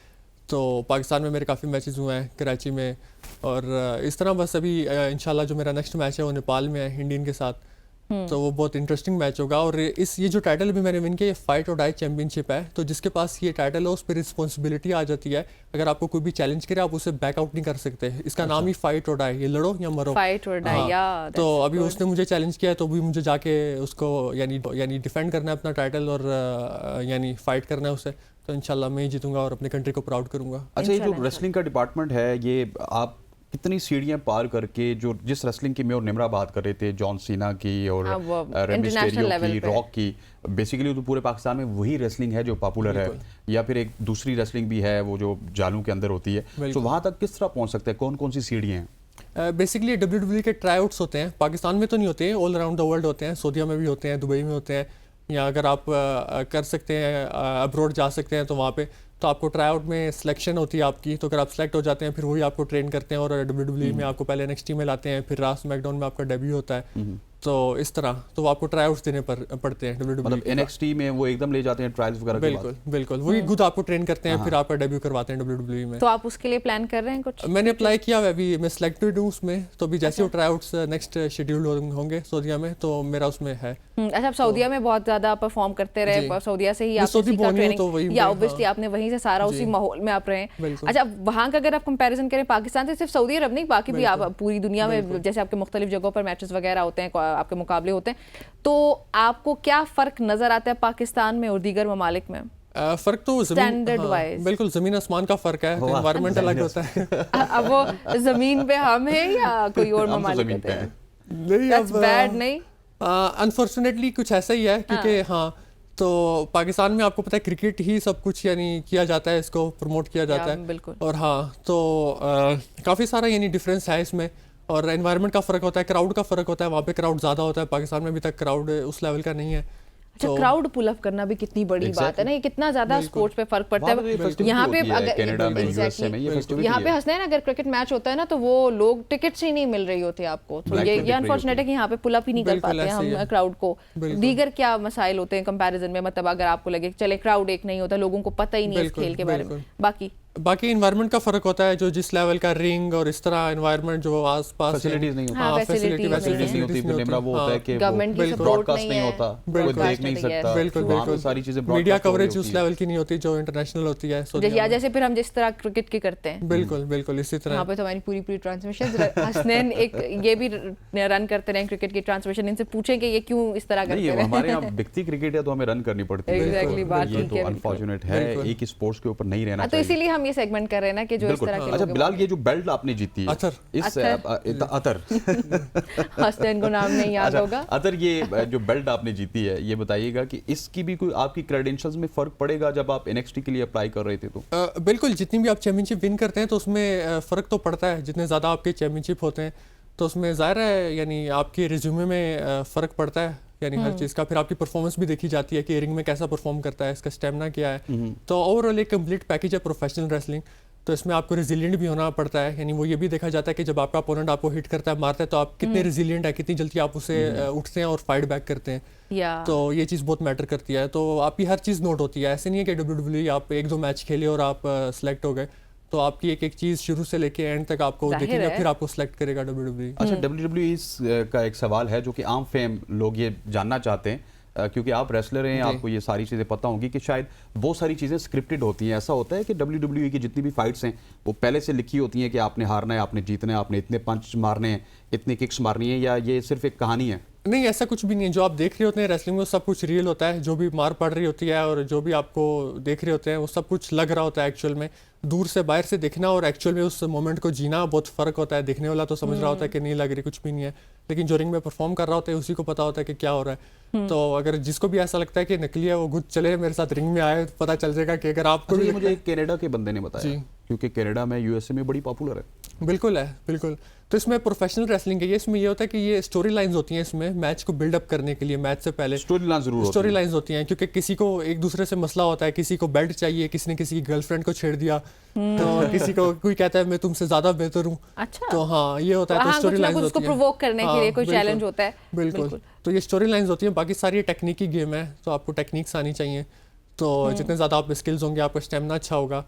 तो पाकिस्तान में मेरे काफ़ी मैचेस हुए हैं, कराची में, और इस तरह बस अभी इंशाल्लाह जो मेरा नेक्स्ट मैच है वो नेपाल में है इंडियन के साथ, तो वो बहुत इंटरेस्टिंग मैच होगा। और ये जो टाइटल भी मैंने विन किया, ये फाइट और डाई चैंपियनशिप है, तो जिसके पास ये टाइटल है उस पर रिस्पॉन्सिबिलिटी आ जाती है। अगर आपको कोई भी चैलेंज करे आप उसे बैकआउट नहीं कर सकते, इसका नाम ही फाइट और डाई, ये लड़ो या मरो, फाइट और डाई। तो अभी उसने मुझे चैलेंज किया है, तो अभी मुझे जाके उसको यानी डिफेंड करना है अपना टाइटल, और यानी फाइट करना है उसे, तो इंशाल्लाह मैं ही जीतूंगा और अपने कंट्री को प्राउड करूंगा। अच्छा, ये जो रेसलिंग का डिपार्टमेंट है, ये आप कितनी सीढ़ियां पार करके, जो जिस रेसलिंग की मैं और निम्रा बात कर रहे थे, जॉन सीना की और रेमिस्टेरियो की, रॉक की, बेसिकली तो पूरे पाकिस्तान में वही रेसलिंग है जो पॉपुलर है, या फिर एक दूसरी रेसलिंग भी है वो जो जालू के अंदर होती है, तो वहाँ तक किस तरह पहुँच सकते हैं? कौन कौन सी सीढ़ियाँ हैं? बेसिकली WWE के ट्राईआउट्स होते हैं, पाकिस्तान में तो नहीं होते, ऑल अराउंड द वर्ल्ड होते हैं, सऊदीया में भी होते हैं, दुबई में होते हैं, या अगर आप कर सकते हैं अब्रॉड जा सकते हैं तो वहाँ पे तो आपको ट्राई आउट में सिलेक्शन होती है आपकी, तो अगर आप सेलेक्ट हो जाते हैं फिर वही आपको ट्रेन करते हैं, और WWE में आपको पहले NXT में लाते हैं, फिर रॉ स्मैकडाउन में आपका डेब्यू होता है। तो इस तरह तो वो आपको ट्राई आउट्स देने पड़ते हैं WWE मतलब NXT में वो एकदम ले जाते हैं ट्रायल्स वगैरह के बाद? बिल्कुल बिल्कुल वही खुद आपको ट्रेन करते हैं, फिर आप डेब्यू करवाते हैं WWE में। तो आप उसके लिए प्लान कर रहे हैं कुछ? मैंने अप्लाई किया है, अभी मैं सिलेक्टेड हूँ उसमें, तो अभी जैसे वो ट्राई आउट्स नेक्स्ट शेड्यूल होंगे सऊदीया में, तो मेरा उसमें है। अच्छा, आप सऊदीया में बहुत ज्यादा परफॉर्म करते रहे, सऊदीया से ही आपने सीखा ट्रेनिंग, या ऑब्वियसली आपने वहीं से सारा उसी माहौल में आप रहे हैं। अच्छा, वहाँ का अगर आप कंपैरिजन करें पाकिस्तान से, सिर्फ सऊदी अरब नहीं बाकी भी आप पूरी दुनिया में जैसे आपके मुख्तलिफ जगहों पर मैचेस वगैरह होते हैं, आपके मुकाबले होते हैं, तो आपको क्या फर्क नजर आता है पाकिस्तान में और दीगर ममालिक में? फर्क तो स्टैंडर्ड वाइज बिल्कुल जमीन आसमान का फर्क है, एनवायरनमेंट अलग होता है। अब वो जमीन पे हम हैं या कोई और ममालिक होते हैं? दैट्स बैड नहीं, अनफॉर्चुनेटली कुछ ऐसा ही है, क्योंकि हाँ तो पाकिस्तान में आपको पता है क्रिकेट ही सब कुछ यानी किया जाता है, इसको प्रमोट किया जाता है, और हाँ तो काफ़ी सारा यानी डिफरेंस है इसमें, और एनवायरनमेंट का फ़र्क होता है, क्राउड का फ़र्क होता है, वहाँ पे क्राउड ज़्यादा होता है, पाकिस्तान में अभी तक क्राउड उस लेवल का नहीं है। अच्छा, क्राउड पुल अप करना भी कितनी बड़ी बात है ना, ये कितना ज्यादा स्पोर्ट्स पे फर्क पड़ता है। यहाँ पे अगर यहाँ पे हंसने अगर क्रिकेट मैच होता है ना, तो वो लोग टिकट्स ही नहीं मिल रही होती आपको, तो ये अनफॉर्चुनेट है कि यहाँ पे पुल अप ही नहीं कर पाते हैं हम क्राउड को। दीगर क्या मसाइल होते हैं कंपैरिजन में, मतलब अगर आपको लगे चले क्राउड एक नहीं होता, लोगों को पता ही नहीं है इस खेल के बारे में, बाकी एनवायरनमेंट का फर्क होता है, जो जिस लेवल का रिंग और इस तरह एनवायरनमेंट जो आसपास फैसिलिटीज नहीं होती, हाँ, फैसिलिटीज नहीं होती, निमरा वो होता है कि गवर्नमेंट की ब्रॉडकास्ट नहीं होता, कोई देख नहीं सकता, बिल्कुल सारी चीजें मीडिया कवरेज उस लेवल की नहीं होती जो इंटरनेशनल होती है, जैसे फिर हम जिस तरह क्रिकेट की करते हैं, बिल्कुल इसी तरह। यहाँ पे तो हमारी पूरी ट्रांसमिशन हसनैन एक ये भी रन करते रहे क्रिकेट की ट्रांसमिशन, इनसे पूछें कि ये क्यों इस तरह करते हैं। हमारे यहाँ बिकती क्रिकेट है तो हमें रन करनी पड़ती है, एग्जैक्टली, बात ठीक है, अनफॉर्चुनेट है, एक स्पोर्ट्स के ऊपर नहीं रहना चाहिए, तो इसीलिए हम ये सेगमेंट कर रहे हैं ना कि जो इस तरह के। अच्छा बिलाल, ये जो बेल्ट आपने जीती है, अतर हसनैन को नाम नहीं याद होगा, अतर ये जो बेल्ट आपने जीती है, ये बताइएगा कि इसकी भी कोई आपकी क्रेडेंशियल्स में फर्क पड़ेगा जब आप NXT के लिए अप्लाई कर रहे थे? तो बिल्कुल, जितनी भी आप चैंपियनशिप विन करते हैं तो उसमें फ़र्क तो पड़ता है, जितने ज़्यादा आपके चैंपियनशिप होते हैं तो उसमें ज़ाहिर है यानी आपके रिज्यूमे में फ़र्क पड़ता है, यानी हर चीज़ का। फिर आपकी परफॉर्मेंस भी देखी जाती है कि रिंग में कैसा परफॉर्म करता है, इसका स्टेमिना क्या है, तो ओवरऑल एक कंप्लीट पैकेज है प्रोफेशनल रेसलिंग। तो इसमें आपको रेजिलिएंट भी होना पड़ता है, यानी वो ये भी देखा जाता है कि जब आपका अपोनेंट आपको हिट करता है, मारता है, तो आप कितने रेजिलिएंट है, कितनी जल्दी आप उसे उठते हैं और फाइट बैक करते हैं, तो ये चीज़ बहुत मैटर करती है। तो आपकी हर चीज़ नोट होती है, ऐसे नहीं है कि WWE आप 1-2 मैच खेले और आप सेलेक्ट हो गए, तो आपकी एक चीज़ शुरू से लेके एंड तक आपको देखेंगे, फिर आपको सेलेक्ट करेगा WWE। अच्छा, WWE का एक सवाल है जो कि आम फेम लोग ये जानना चाहते हैं, क्योंकि आप रेसलर हैं, आपको ये सारी चीज़ें पता होंगी कि शायद वो सारी चीज़ें स्क्रिप्टेड होती हैं। ऐसा होता है कि WWE की जितनी भी फाइट्स हैं वो पहले से लिखी होती हैं कि आपने हारना है, आपने जीतना है, आपने इतने पंच मारने हैं, इतनी किक्स मारनी है, या ये सिर्फ एक कहानी है? नहीं, ऐसा कुछ भी नहीं है। जो आप देख रहे होते हैं रेसलिंग में सब कुछ रियल होता है, जो भी मार पड़ रही होती है और जो भी आपको देख रहे होते हैं वो सब कुछ लग रहा होता है एक्चुअल में। दूर से बाहर से देखना और एक्चुअल में उस मोमेंट को जीना बहुत फ़र्क होता है। देखने वाला तो समझ रहा होता है कि नहीं लग रही, कुछ भी नहीं है, लेकिन जो रिंग में परफॉर्म कर रहा होता है उसी को पता होता है कि क्या हो रहा है। तो अगर जिसको भी ऐसा लगता है कि नकली है, वो खुद चले मेरे साथ रिंग में आए, पता चल जाएगा कि अगर आपको भी। मुझे कनाडा के बंदे ने बताया, क्योंकि कनाडा में USA में बड़ी पॉपुलर है। बिल्कुल है, बिल्कुल। तो इसमें प्रोफेशनल रेसलिंग है, इसमें ये होता है कि ये स्टोरी लाइंस होती हैं इसमें मैच को बिल्डअप करने के लिए। मैच से पहले स्टोरी लाइंस होती हैं, क्योंकि किसी को एक दूसरे से मसला होता है, किसी को बेल्ट चाहिए, किसी ने किसी की गर्लफ्रेंड को छेड़ दिया, तो किसी को कोई कहता है मैं तुमसे ज्यादा बेहतर हूँ। अच्छा, तो हाँ ये होता है, तो स्टोरी लाइंस होती है, प्रोवोक करने के लिए कोई चैलेंज होता है। बिल्कुल, तो ये स्टोरी लाइंस होती है। बाकी सारी टेक्निक की गेम है, तो आपको टेक्निक्स आनी चाहिए। तो जितने ज़्यादा आप स्किल्स होंगे, आपका स्टेमिना अच्छा होगा,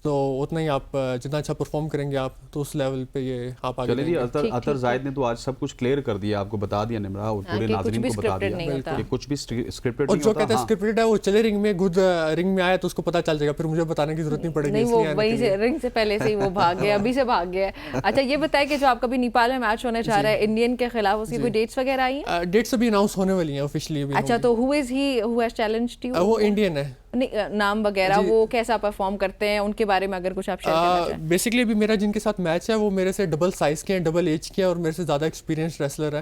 तो उतना ही आप जितना अच्छा परफॉर्म करेंगे आप, तो उस लेवल पे ये आप आगे चलिए। अतर जायद ने तो आज सब कुछ क्लियर कर दिया, आपको बता दिया निमरा, और पूरे नाज़रीन को बता दिया कि कुछ भी स्क्रिप्टेड नहीं होता। जो कहते हैं स्क्रिप्टेड है, वो चले रिंग में, खुद रिंग में आया तो उसको पता चल जाएगा, फिर मुझे बताने की जरूरत नहीं पड़ेगी। नहीं, वो वहीं से रिंग से पहले से ही वो भाग गया, अभी से भाग गया। अच्छा, ये बताएं कि जो आपका भी नेपाल में मैच होने जा रहा है इंडियन के खिलाफ, उसकी कोई डेट्स वगैरह आई हैं? डेट्स अभी अनाउंस होने वाली हैं ऑफिशियली। अच्छा, तो who is he who has challenged you? वो इंडियन है। नाम वगैरह वो कैसा परफॉर्म करते हैं, उनके बारे में अगर कुछ आप शेयर करना चाहें। बेसिकली अभी मेरा जिनके साथ मैच है वो मेरे से डबल साइज के हैं, डबल एज के हैं, और मेरे से ज्यादा एक्सपीरियंस रेसलर है।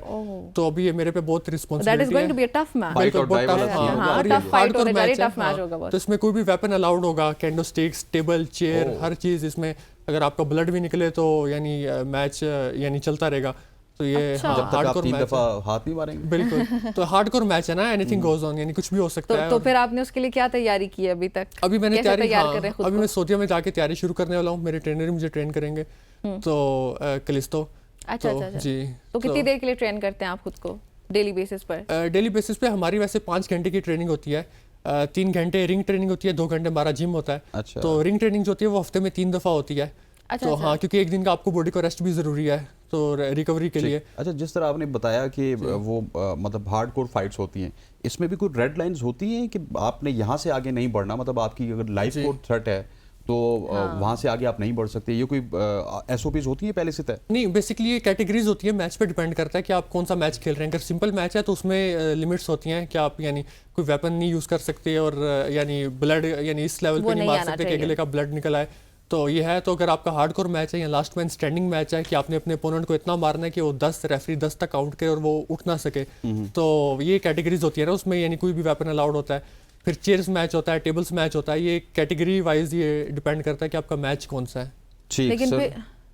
तो अभी ये मेरे पे बहुत रिस्पांसिबिलिटी है। That is going to be a tough match. बिल्कुल, बहुत टफ फाइट होने जा रही है, टफ मैच होगा बहुत। तो इसमें कोई भी वेपन अलाउड होगा, कैंडो स्टिक्स, टेबल, चेयर, हर चीज इसमें। अगर आपका ब्लड भी निकले तो यानी मैच यानी चलता रहेगा। तो ये हार्डकोर मैच है, हाथ नहीं मारेंगे। बिल्कुल, तो हार्डकोर मैच है ना, एनीथिंग गोज ऑन, यानी कुछ भी हो सकता है। तो फिर आपने उसके लिए क्या तैयारी की है अभी तक? अभी मैंने अभी मैं सऊदीया में जाके तैयारी शुरू करने वाला हूँ। मेरे ट्रेनर ही मुझे ट्रेन करेंगे, तो कलिस्तो। अच्छा जी। तो कितनी देर के लिए ट्रेन करते हैं आप खुद को? डेली बेसिस पर? डेली बेसिस पे हमारी वैसे 5 घंटे की ट्रेनिंग होती है। 3 घंटे रिंग ट्रेनिंग होती है, 2 घंटे हमारा जिम होता है। अच्छा। तो रिंग ट्रेनिंग जो होती है वो हफ्ते में 3 दफ़ा होती है। अच्छा, तो अच्छा। हाँ, क्योंकि एक दिन का आपको बॉडी को रेस्ट भी ज़रूरी है तो रिकवरी के लिए। अच्छा, जिस तरह आपने बताया कि वो मतलब हार्डकोर फाइट्स होती हैं, इसमें भी कोई रेड लाइंस होती हैं कि आपने यहाँ से आगे नहीं बढ़ना, मतलब आपकी अगर लाइफ को थ्रेट है तो वहाँ से आगे आप नहीं बढ़ सकते, ये कोई एसओपीज होती है पहले से तय? नहीं, बेसिकली ये कैटेगरीज होती है, मैच पे डिपेंड करता है कि आप कौन सा मैच खेल रहे हैं। अगर सिंपल मैच है तो उसमें लिमिट्स होती हैं कि आप यानी कोई वेपन नहीं यूज़ कर सकते और यानी ब्लड यानी इस लेवल पे नहीं मार सकते कि अगले का ब्लड निकल आए। तो ये है। तो अगर आपका हार्डकोर मैच है या लास्ट मैन स्टैंडिंग मैच है कि आपने अपने ओपोनेंट को इतना मारना है कि वो 10 रेफरी 10 तक काउंट करे और वो उठ ना सके, तो ये कैटेगरीज होती है ना, उसमें यानी कोई भी वेपन अलाउड होता है। फिर चेयर्स मैच होता है, टेबल्स मैच होता है, ये कैटेगरी वाइज ये डिपेंड करता है कि आपका मैच कौन सा है।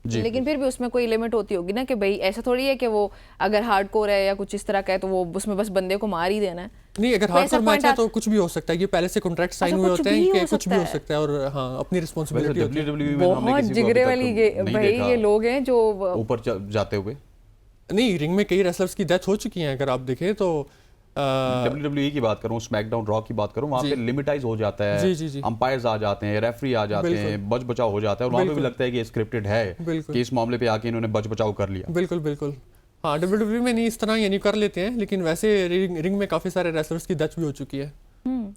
लेकिन फिर भी उसमें कोई लिमिट होती होगी ना कि भाई ऐसा थोड़ी है कि वो अगर हार्डकोर है या कुछ इस तरह का है तो वो उसमें बस बंदे को मार ही देना है। नहीं, अगर हार्डकोर मैच है तो कुछ भी हो सकता है, ये पहले से कॉन्ट्रैक्ट साइन हुए होते हैं कि कुछ भी हो सकता है और हाँ, अपनी रिस्पांसिबिलिटी होती है। बहुत जिगरे वाली भाई ये लोग हैं जो ऊपर जाते हुए। नहीं, रिंग में कई रेसलर्स की डेथ हो चुकी है, अगर आप देखें तो WWE की बात करूं, स्मैकडाउन, रॉ की बात करूं, वहां पे लिमिटाइज हो जाता है, अंपायर्स आ जाते हैं, रेफरी आ जाते हैं, बच बचाव हो जाता है और वहां पे भी लगता है कि स्क्रिप्टेड है कि इस मामले पे आके इन्होंने बच बचाव कर लिया। बिल्कुल बिल्कुल। हाँ, WWE में नहीं इस तरह यानी कर लेते हैं, लेकिन वैसे रिंग में काफी सारे रेसलर्स की डेथ भी हो चुकी है।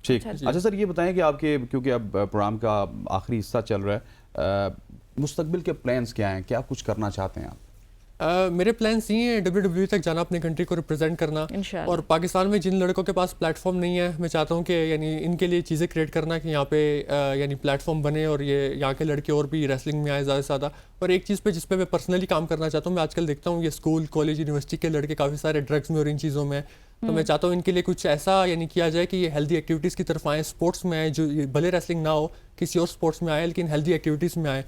ठीक। अच्छा सर, ये बताएं कि आपके, क्योंकि अब प्रोग्राम का आखिरी हिस्सा चल रहा है, मुस्तकबिल के प्लान्स क्या हैं, क्या कुछ करना चाहते हैं आप? मेरे प्लान्स ये हैं WWE तक जाना, अपने कंट्री को रिप्रेजेंट करना, और पाकिस्तान में जिन लड़कों के पास प्लेटफॉर्म नहीं है, मैं चाहता हूँ कि यानी इनके लिए चीज़ें क्रिएट करना कि यहाँ पे यानी प्लेटफॉर्म बने और ये यहाँ के लड़के और भी रेसलिंग में आए ज़्यादा से ज़्यादा। और एक चीज़ पे जिस पे मैं पर्सनली काम करना चाहता हूँ, मैं आजकल देखता हूँ ये स्कूल कॉलेज यूनिवर्सिटी के लड़के काफ़ी सारे ड्रग्स में और इन चीज़ों में, तो मैं चाहता हूँ इनके लिए कुछ ऐसा यानी किया जाए कि ये हेल्दी एक्टिविटीज़ की तरफ आए, स्पोर्ट्स में आए, जो भले रेसलिंग ना हो, किसी और स्पोर्ट्स में आए लेकिन हेल्दी एक्टिविटीज़ में आए।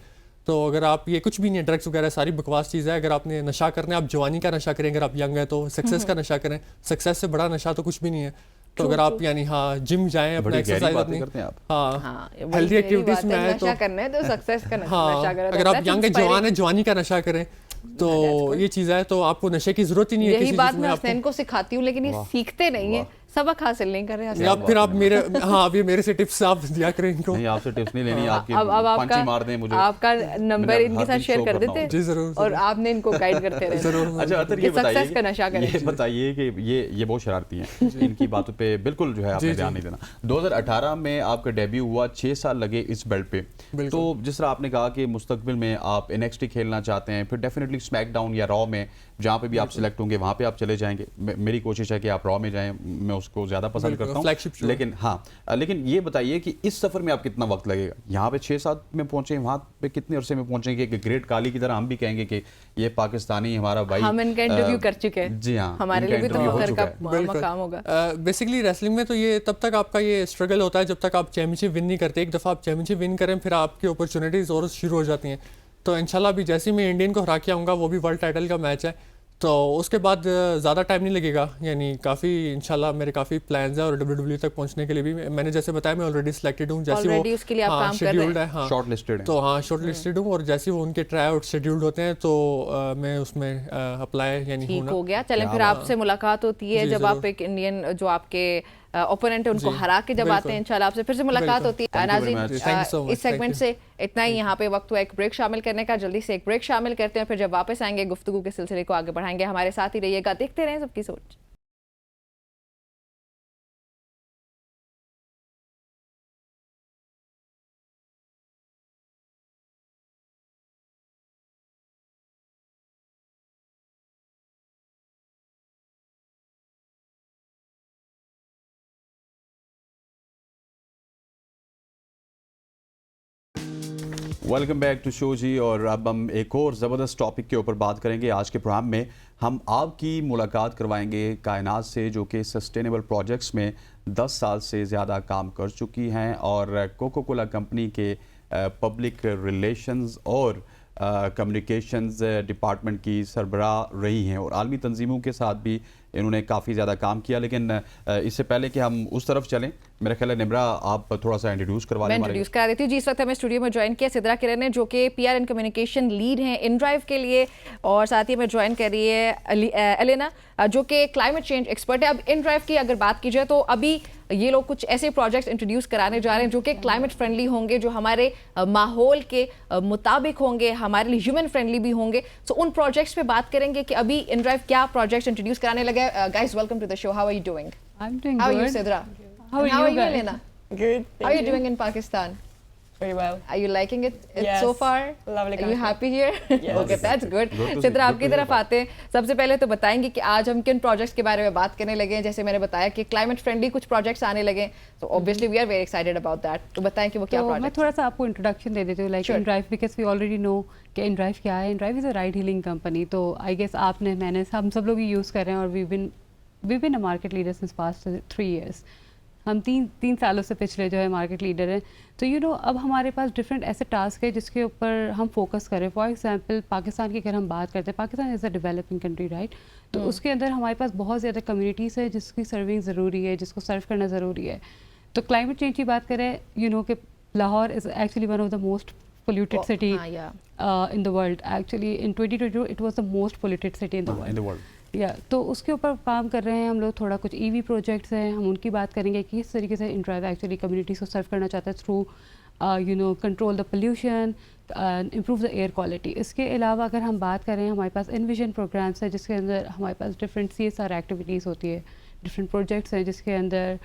तो अगर आप, ये कुछ भी नहीं है, ड्रग्स वगैरह सारी बकवास चीज़ है, अगर आपने नशा करना है, आप जवानी का नशा करें, अगर आप यंग है तो सक्सेस का नशा करें, सक्सेस से बड़ा नशा तो कुछ भी नहीं है। तो अगर आप यानी हाँ जिम जाएं, अपना एक्सरसाइज अपनी, हाँ हेल्दी एक्टिविटीज़ में आए तो करना है तो सक्सेस का नशा करें। अगर आप यंग है, जवान है, जवानी का नशा करें, तो ये चीज़ है, तो आपको नशे की जरूरत ही नहीं है। यही बात मैं हसनैन को सिखाती हूँ, लेकिन ये सीखते नहीं है, सबक हासिल नहीं कर रहे। या फिर आप मेरे, हाँ अभी मेरे से टिप्स आप दिया करें इनको। नहीं, आपसे टिप्स नहीं लेनी, आपकी अब पंची मार दें मुझे, आपका नंबर इनके साथ शेयर कर देते हैं। जी जरूर। और आपने इनको गाइड करते रहे। जरूर। अच्छा अतर, ये बताइए कि ये बहुत शरारती हैं, इनकी बातों पे बिल्कुल जो है आपने ध्यान नहीं देना। 2018 में आपका डेब्यू हुआ, 6 साल लगे इस बेल्ट पे, तो जिस तरह आपने कहा कि मुस्तकबिल में आप NXT खेलना चाहते हैं, फिर डेफिनेटली स्मैकडाउन या रॉ में जहाँ पे भी आप सिलेक्ट होंगे वहाँ पे आप चले जाएंगे। मेरी कोशिश है कि आप रॉ में जाएं, मैं उसको ज़्यादा पसंद करता हूँ। लेकिन हाँ, लेकिन ये बताइए कि इस सफ़र में आप कितना वक्त लगेगा, यहाँ पे 6-7 में पहुँचे, वहाँ पे कितने अरसे में पहुँचेंगे कि ग्रेट काली की तरह हम भी कहेंगे कि ये पाकिस्तानी हमारा भाई। हम इनका इंटरव्यू कर चुके हैं। जी हाँ, हमारे लिए भी तो फख्र का मकाम होगा। बेसिकली रेसलिंग में तो ये तब तक आपका ये स्ट्रगल होता है जब तक आप चैंपियनशिप विन नहीं करते। एक दफ़ा आप चैंपियनशिप विन करें, फिर आपकी अपॉर्चुनिटीज़ और शुरू हो जाती हैं। तो इंशाल्लाह भी जैसे ही मैं इंडियन को हरा के आऊँगा, वो भी वर्ल्ड टाइटल का मैच है, तो उसके बाद ज़्यादा टाइम नहीं लगेगा। यानी काफ़ी इंशाल्लाह मेरे काफ़ी प्लान्स हैं और WWE तक पहुंचने के लिए भी मैंने जैसे बताया मैं ऑलरेडी सिलेक्टेड हूँ, जैसे वो उसके लिए आप काम कर रहे हैं, हाँ शॉर्टलिस्टेड है, तो हाँ शॉर्टलिस्टेड हूँ, और जैसे वो उनके ट्राई आउट शेड्यूल्ड होते हैं तो मैं उसमें अप्लाई यानी ठीक हो गया। चलें फिर आपसे मुलाकात होती है जब आप एक इंडियन जो आपके ओपोनेंट है उनको हरा के जब आते हैं, इंशाल्लाह आपसे फिर से मुलाकात होती है। नाज़रीन, इस सेगमेंट से इतना ही। यहाँ पे वक्त हुआ एक ब्रेक शामिल करने का, जल्दी से एक ब्रेक शामिल करते हैं, फिर जब वापस आएंगे गुफ्तगू के सिलसिले को आगे बढ़ाएंगे। हमारे साथ ही रहिएगा, देखते रहें सबकी सोच। वेलकम बैक टू शो जी। और अब हम एक और ज़बरदस्त टॉपिक के ऊपर बात करेंगे। आज के प्रोग्राम में हम आपकी मुलाकात करवाएंगे कायनात से, जो कि सस्टेनेबल प्रोजेक्ट्स में 10 साल से ज़्यादा काम कर चुकी हैं और कोको कोला कंपनी के पब्लिक रिलेशंस और कम्युनिकेशंस डिपार्टमेंट की सरबराह रही हैं और आलमी तंजीमों के साथ भी इन्होंने काफ़ी ज़्यादा काम किया। लेकिन इससे पहले कि हम उस तरफ चलें, मेरा ख्याल है निम्रा आप थोड़ा सा इंट्रोड्यूस करवा लें। मैं इंट्रोड्यूस करा देती हूँ जी। इस वक्त हमें स्टूडियो में ज्वाइन किया सिद्रा किरण ने, जो कि PR एंड कम्युनिकेशन लीड हैं InDrive के लिए, और साथ ही हमें ज्वाइन कर रही है एलेना, जो कि क्लाइमेट चेंज एक्सपर्ट है। अब InDrive की अगर बात की जाए तो अभी ये लोग कुछ ऐसे प्रोजेक्ट्स इंट्रोड्यूस कराने जा रहे हैं जो कि क्लाइमेट फ्रेंडली होंगे, जो हमारे माहौल के मुताबिक होंगे, हमारे लिए ह्यूमन फ्रेंडली भी होंगे। सो उन प्रोजेक्ट्स पे बात करेंगे कि अभी InDrive क्या प्रोजेक्ट्स इंट्रोड्यूस कराने लगे। Guys, welcome to the show. How are you doing? I am doing How good. are you, Sidra? How are you guys? Elena? Good. How are you doing in Pakistan? Very well. Are you liking it Yes. so far? Lovely Are you country. happy here? Yes. Okay, that's good. Good to see- Sidra, good आपकी to तरफ hear आते हैं। सबसे पहले तो बताएंगे कि आज हम किन प्रोजेक्ट्स के बारे में बात करने लगे हैं। जैसे मैंने बताया कि क्लाइमेट फ्रेंडली कुछ प्रोजेक्ट्स आने लगे, तो obviously we are very excited about that. तो बताएं कि वो क्या तो मैं प्रोजेक्ट। थोड़ा सा आपको इंट्रोडक्शन दे देती हूँ, like Sure. InDrive, because we already know कि InDrive क्या है। InDrive is a ride hailing company. तो आई गेस आपने, मैंने, हम सब लोग ही यूज़ कर रहे हैं, और we been a market leader since past 3 years। हम तीन सालों से पिछले जो है मार्केट लीडर हैं। तो यू नो अब हमारे पास डिफरेंट ऐसे टास्क है जिसके ऊपर हम फोकस करें। फॉर एग्जांपल पाकिस्तान की अगर हम बात करते हैं, Pakistan is a developing country, right? तो उसके अंदर हमारे पास बहुत ज़्यादा कम्युनिटीज़ है जिसकी सर्विंग ज़रूरी है, जिसको सर्व करना ज़रूरी है। तो क्लाइमेट चेंज की बात करें, यू नो कि Lahore is actually one of the most polluted city in the world. Actually in 2022 it was the most polluted city in the world. तो उसके ऊपर काम कर रहे हैं हम लोग। थोड़ा कुछ EV प्रोजेक्ट्स हैं, हम उनकी बात करेंगे कि किस तरीके से InDrive एक्चुअली कम्युनिटीज़ को सर्व करना चाहता है through you know control the pollution, improve the air quality. इसके अलावा अगर हम बात करें, हमारे पास इनविजन प्रोग्राम्स है जिसके अंदर हमारे पास डिफरेंट CSR एक्टिविटीज़ होती है, डिफरेंट प्रोजेक्ट्स हैं जिसके अंदर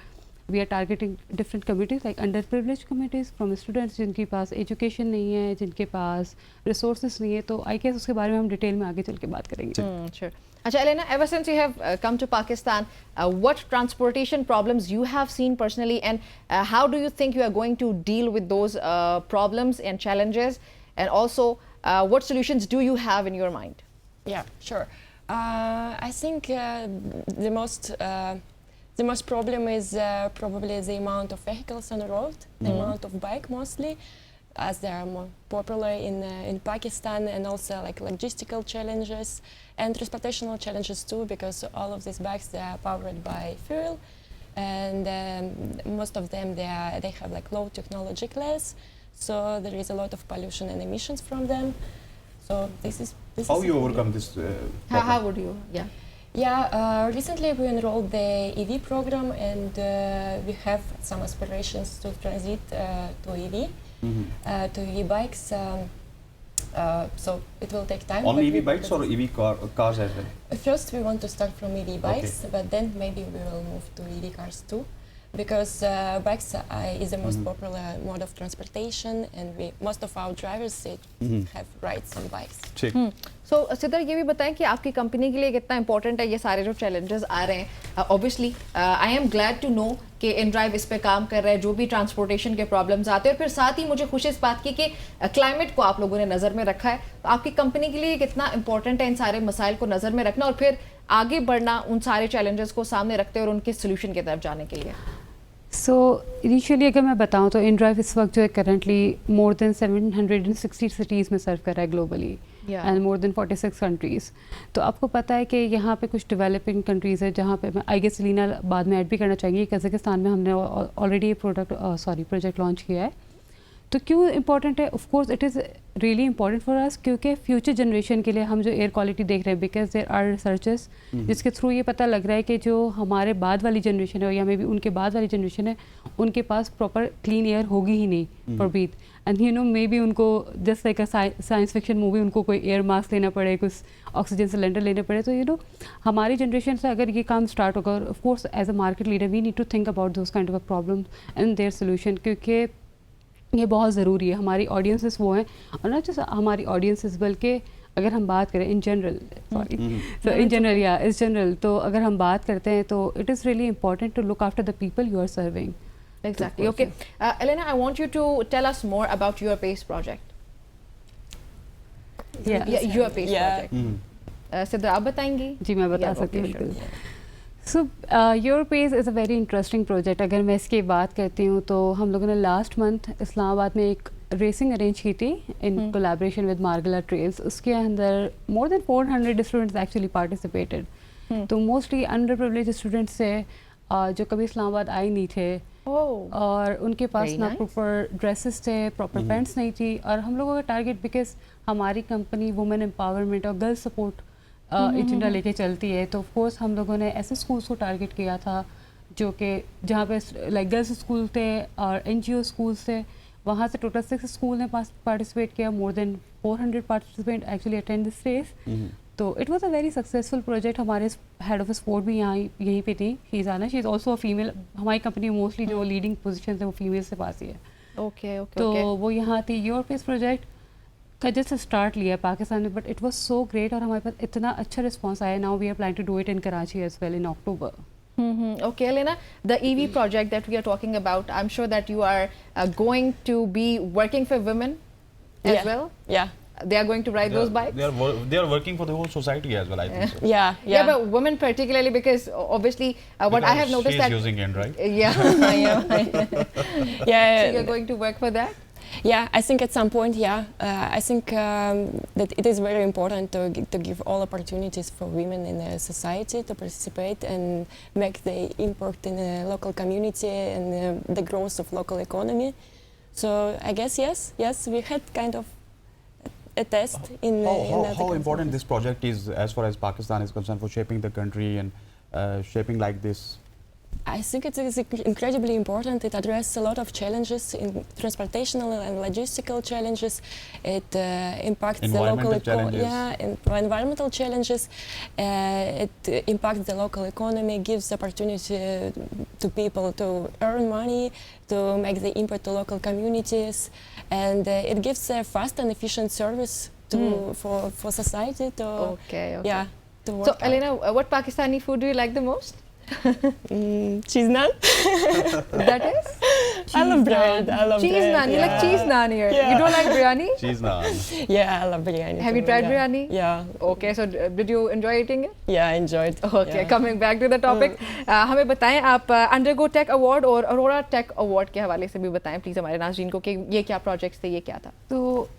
we are targeting different communities like under privilege communities from students जिनके पास एजुकेशन नहीं है, जिनके पास रिसोर्सेज नहीं है। तो आई गेस उसके बारे में हम डिटेल में आगे चल के बात करेंगे। Sure. Acha, Elena, ever since you have come to Pakistan, what transportation problems you have seen personally, and how do you think you are going to deal with those problems and challenges, and also what solutions do you have in your mind? Yeah, sure. I think the most problem is probably the amount of vehicles on the road, the amount of bike mostly, as they are more popular in Pakistan, and also like logistical challenges and transportational challenges too, because all of these bikes, they are powered by fuel, and most of them they have like low technology class, so there is a lot of pollution and emissions from them. So this is How you overcome this? How would you? Recently we enrolled the EV program, and we have some aspirations to transit to EV, to EV bikes. So it will take time. Only EV bikes or EV cars as well? First we want to start from EV bikes, but then maybe we will move to EV cars too, because bikes is the most popular mode of transportation, and most of our drivers have rides on bikes. So Sidhar, ये भी बताएं कि आपकी कंपनी के लिए कितना इंपॉर्टेंट है ये सारे जो चैलेंजेस आ रहे हैं। Obviously I am glad to know कि InDrive इस पे काम कर रहा है, जो भी ट्रांसपोर्टेशन के प्रॉब्लम्स आते हैं। और फिर साथ ही मुझे खुशी इस बात की कि क्लाइमेट को आप लोगों ने नज़र में रखा है। तो आपकी कंपनी के लिए कितना इंपॉर्टेंट है इन सारे मसाइल को नज़र में रखना और फिर आगे बढ़ना उन सारे चैलेंजेस को सामने रखते और उनके सोल्यूशन की तरफ जाने के लिए। सो इनिशियली अगर मैं बताऊं तो InDrive इस वक्त जो है करंटली मोर देन 760 सिटीज़ में सर्व कर रहा है globally, and more than 46 countries. तो आपको पता है कि यहाँ पे कुछ डेवलपिंग कंट्रीज़ है जहाँ पे मैं आई गेस लीना बाद में ऐड भी करना चाहेंगी। कज़ाकिस्तान में हमने ऑलरेडी ये प्रोजेक्ट लॉन्च किया है। तो क्यों इम्पॉर्टेंट है? Of course it is really important for us, क्योंकि फ्यूचर जनरेशन के लिए हम जो एयर क्वालिटी देख रहे हैं, बिकॉज देयर आर रिसर्चर्स जिसके थ्रू ये पता लग रहा है कि जो हमारे बाद वाली जनरेशन है या मे बी उनके बाद वाली जनरेशन है, उनके पास प्रॉपर क्लीन एयर होगी ही नहीं for breath. And you know maybe उनको just like a science fiction movie, उनको कोई एयर मास्क लेना पड़े, कुछ ऑक्सीजन सिलेंडर लेने पड़े। तो यू नो हमारी जनरेशन से अगर ये काम स्टार्ट होगा, of course as a market leader we need to think about those kind of problem and their solution, क्योंकि ये बहुत ज़रूरी है। हमारी ऑडियंसेस वो हैं, और ना जस्ट हमारी ऑडियंसेस बल्कि अगर हम बात करें in general, so in general इस जनरल, तो अगर हम बात करते हैं तो it is really important to look after the people you are serving. Exactly. Okay. Elena, I want you to tell us more about your PACE project. Your PACE project. Sidhar, आप बताएंगी? जी मैं बता सकती हूँ बिल्कुल। So your page is a very interesting project. अगर मैं इसकी बात करती हूँ तो हम लोगों ने लास्ट मंथ इस्लामाबाद में एक रेसिंग अरेंज की थी in collaboration with Margalla trails. उसके अंदर मोर देन 400 स्टूडेंट्स एक्चुअली पार्टिसिपेटेड, तो मोस्टली अंडर प्रिविलेज स्टूडेंट्स थे जो कभी इस्लामाबाद आए नहीं थे और उनके पास ना प्रॉपर ड्रेसेस थे, प्रॉपर पैंट्स नहीं थी। और हम लोगों का टारगेट, बिकॉज हमारी कंपनी वुमेन एम्पावरमेंट और गर्ल्स सपोर्ट एजेंडा लेके चलती है, तो ऑफ कोर्स हम लोगों ने ऐसे स्कूल्स को टारगेट किया था जो कि जहाँ पे लाइक गर्ल्स स्कूल थे और NGO स्कूल्स थे। वहाँ से टोटल 6 स्कूल ने पार्टिसिपेट किया, more than 400 participant actually attend this stage. तो it was a very successful project. हमारे हेड ऑफ स्पोर्ट भी यहीं पे थी, Shizana, she is also a female. हमारी कंपनी में मोस्टली जो लीडिंग पोजीशन है वो फीमेल से पास ही है। ओके तो वो यहाँ थी। यूरोप इस प्रोजेक्ट का जस्ट स्टार्ट लिया पाकिस्तान में, but it was so great और हमारे पास इतना अच्छा रिस्पॉन्स आया। Now we are planning to do it in Karachi as well in October. Okay, Elena, the EV project that we are talking about, I'm sure that you are going to be working for women as well. Yeah. They are going to ride those bikes. They are working for the whole society as well, I think. So. Yeah, but women particularly, because obviously what I have noticed she's that using it, right? Yeah. yeah. So you're going to work for that? Yeah, I think at some point, I think that it is very important to give all opportunities for women in the society to participate and make the impact in the local community and the growth of local economy. So I guess yes, we had kind of a test in how important this project is as far as Pakistan is concerned for shaping the country and shaping like this. I think it is incredibly important. It addresses a lot of challenges in transportational and logistical challenges. It impacts the local environmental challenges. It impacts the local economy, gives opportunity to people to earn money, to make the impact to local communities, and it gives a fast and efficient service for society to to work. So Elena, what Pakistani food do you like the most? Cheese naan. That is? I love bread. Cheese naan. You like cheese naan here. Yeah. You don't like biryani? Cheese naan. Yeah, I love biryani. Have you tried biryani? Yeah. Okay, so did you enjoy eating it? Yeah, I enjoyed. Okay, coming back to the topic. हमें बताएं आप अंडरगो टेक अवार्ड और अरोरा टेक अवार्ड के हवाले से भी बताएं प्लीज हमारे नाज़रीन को कि ये क्या प्रोजेक्ट्स थे, ये क्या था। तो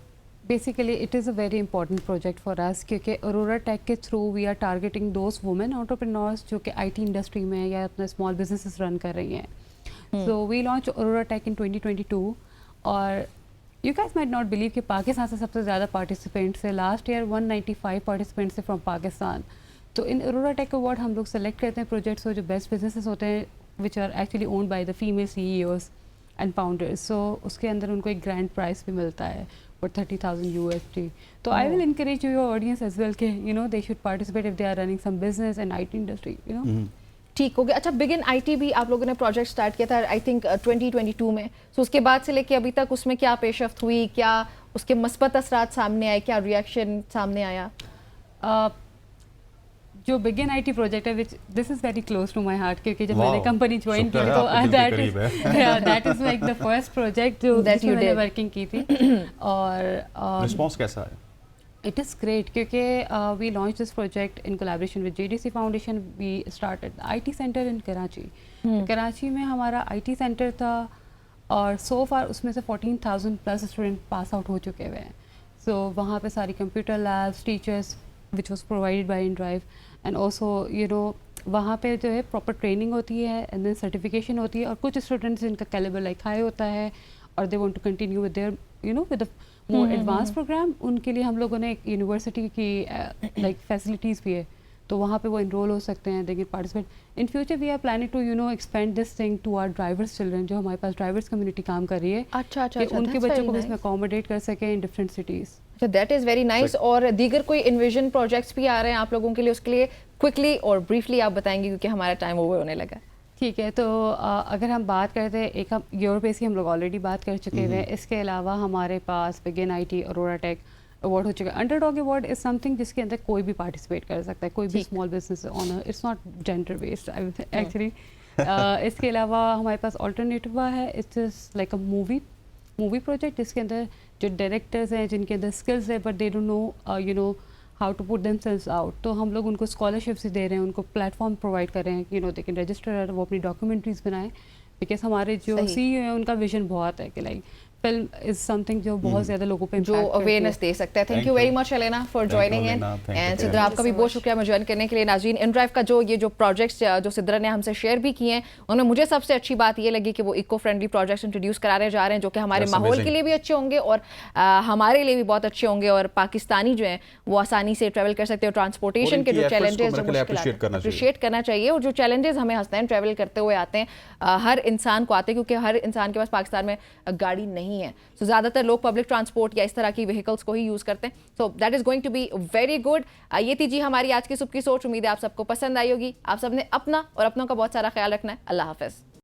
basically it is a very important project for us, क्योंकि अरोरा टेक के through we are targeting those women entrepreneurs जो कि IT इंडस्ट्री में या अपने स्मॉल बिजनेसेस रन कर रही हैं। So we launch Aurora Tech in 2022 और you guys might not believe कि पाकिस्तान से सबसे ज़्यादा पार्टिसिपेंट्स है। लास्ट ईयर 195 पार्टिसिपेंट्स है फ्रॉम पाकिस्तान। तो इन अरोरा टेक अवार्ड हम लोग सेलेक्ट करते हैं प्रोजेक्ट्स जो बेस्ट बिजनेसेस होते हैं which are actually owned by the female CEOs and founders. So उसके अंदर उनको एक ग्रैंड प्राइज भी मिलता है for 30,000 USD. So I will encourage your audience as well कि you know they should participate if they are running some business and IT industry, you know. ठीक हो गया। अच्छा, बिगिन IT भी आप लोगों ने प्रोजेक्ट स्टार्ट किया था आई थिंक 2022 में। सो उसके बाद से लेके अभी तक उसमें क्या पेशरफ्त हुई, क्या उसके मस्बत असरात सामने आए, क्या रिएक्शन सामने आया? जो बिगिन IT प्रोजेक्ट है which this is very close to my heart, क्योंकि जब मैंने कंपनी ज्वाइन की तो that is like the first project जो मैंने वर्किंग की थी। और रिस्पॉन्स कैसा है? It is great क्योंकि we launched this project in collaboration with JDC Foundation. We started the IT center in Karachi. Karachi में हमारा IT center था और so far उसमें से 14,000 प्लस स्टूडेंट पास आउट हो चुके हुए हैं। So वहाँ पे सारी computer labs, teachers which was provided by InDrive, and also you know वहाँ पे जो है प्रॉपर ट्रेनिंग होती है एंड देन सर्टिफिकेशन होती है। और कुछ स्टूडेंट्स जिनका कैलिबर लाइक हाई होता है और they want to continue with their you know with more advance program, उनके लिए हम लोगों ने एक यूनिवर्सिटी की लाइक फैसिलिटीज़ भी है, तो वहाँ पे वो इनरोल हो सकते हैं, they can participate. In future we are planning to you know expand this thing to our drivers children, जो हमारे पास ड्राइवर्स कम्युनिटी काम कर रही है। अच्छा, उनके बच्चों को भी इसमें अकोमोडेट कर सकें in different cities. So that is very nice. और दीगर कोई इन्विजन प्रोजेक्ट्स भी आ रहे हैं आप लोगों के लिए, उसके लिए क्विकली और ब्रीफली आप बताएंगे क्योंकि हमारा टाइम ओवर होने लगा। ठीक है, तो अगर हम बात करते हैं एक हम यूरोप की हम लोग ऑलरेडी बात कर चुके हैं। इसके अलावा हमारे पास begin IT Aurora Tech award हो चुका है। अंडरडॉग अवार्ड इज समथिंग जिसके अंदर कोई भी पार्टिसिपेट कर सकता है, कोई भी small business owner, it's not gender based actually. इसके अलावा हमारे पास ऑल्टरनेटिव है, it's is like a movie project जिसके अंदर जो डायरेक्टर्स हैं जिनके अंदर स्किल्स है but they don't know you know how to put themselves out, तो हम लोग उनको स्कॉलरशिप्स दे रहे हैं, उनको प्लेटफॉर्म प्रोवाइड कर रहे हैं, you know they can register, वो अपनी डॉक्यूमेंट्रीज बनाएं। बिकॉज हमारे जो CEO हैं उनका विजन बहुत है कि लाइक फिल्म इज समथिंग जो बहुत ज्यादा लोगों पे जो अवेयरनेस दे सकता है। Thank you very much Elena for joining in and Sidra, आपका भी बहुत शुक्रिया मुझे ज्वाइन करने के लिए। नाज़रीन, InDrive का ये जो प्रोजेक्ट्स जो सिद्रा ने हमसे शेयर भी किए हैं, उनमें मुझे सबसे अच्छी बात ये लगी कि वो इको फ्रेंडली प्रोजेक्ट्स इंट्रोड्यूस कराने जा रहे हैं जो कि हमारे माहौल के लिए भी अच्छे होंगे और हमारे लिए भी बहुत अच्छे होंगे, और पाकिस्तानी जो हैं वो आसानी से ट्रैवल कर सकते हो। ट्रांसपोर्टेशन के जो चैलेंजेस अप्रिशिएट करना चाहिए, और जो चैलेंजेस हमें हंसनैन ट्रैवल करते हुए आते हैं हर इंसान को आते हैं, क्योंकि हर इंसान के पास पाकिस्तान में गाड़ी नहीं है। सो ज़्यादातर लोग पब्लिक ट्रांसपोर्ट या इस तरह की व्हीकल्स को ही यूज़ करते हैं। So that is going to be very good. ये थी जी हमारी आज की सुबह की सोच। उम्मीद है आप सबको पसंद आई होगी। आप सबने अपना और अपनों का बहुत सारा ख्याल रखना है। अल्लाह हाफ़िज़।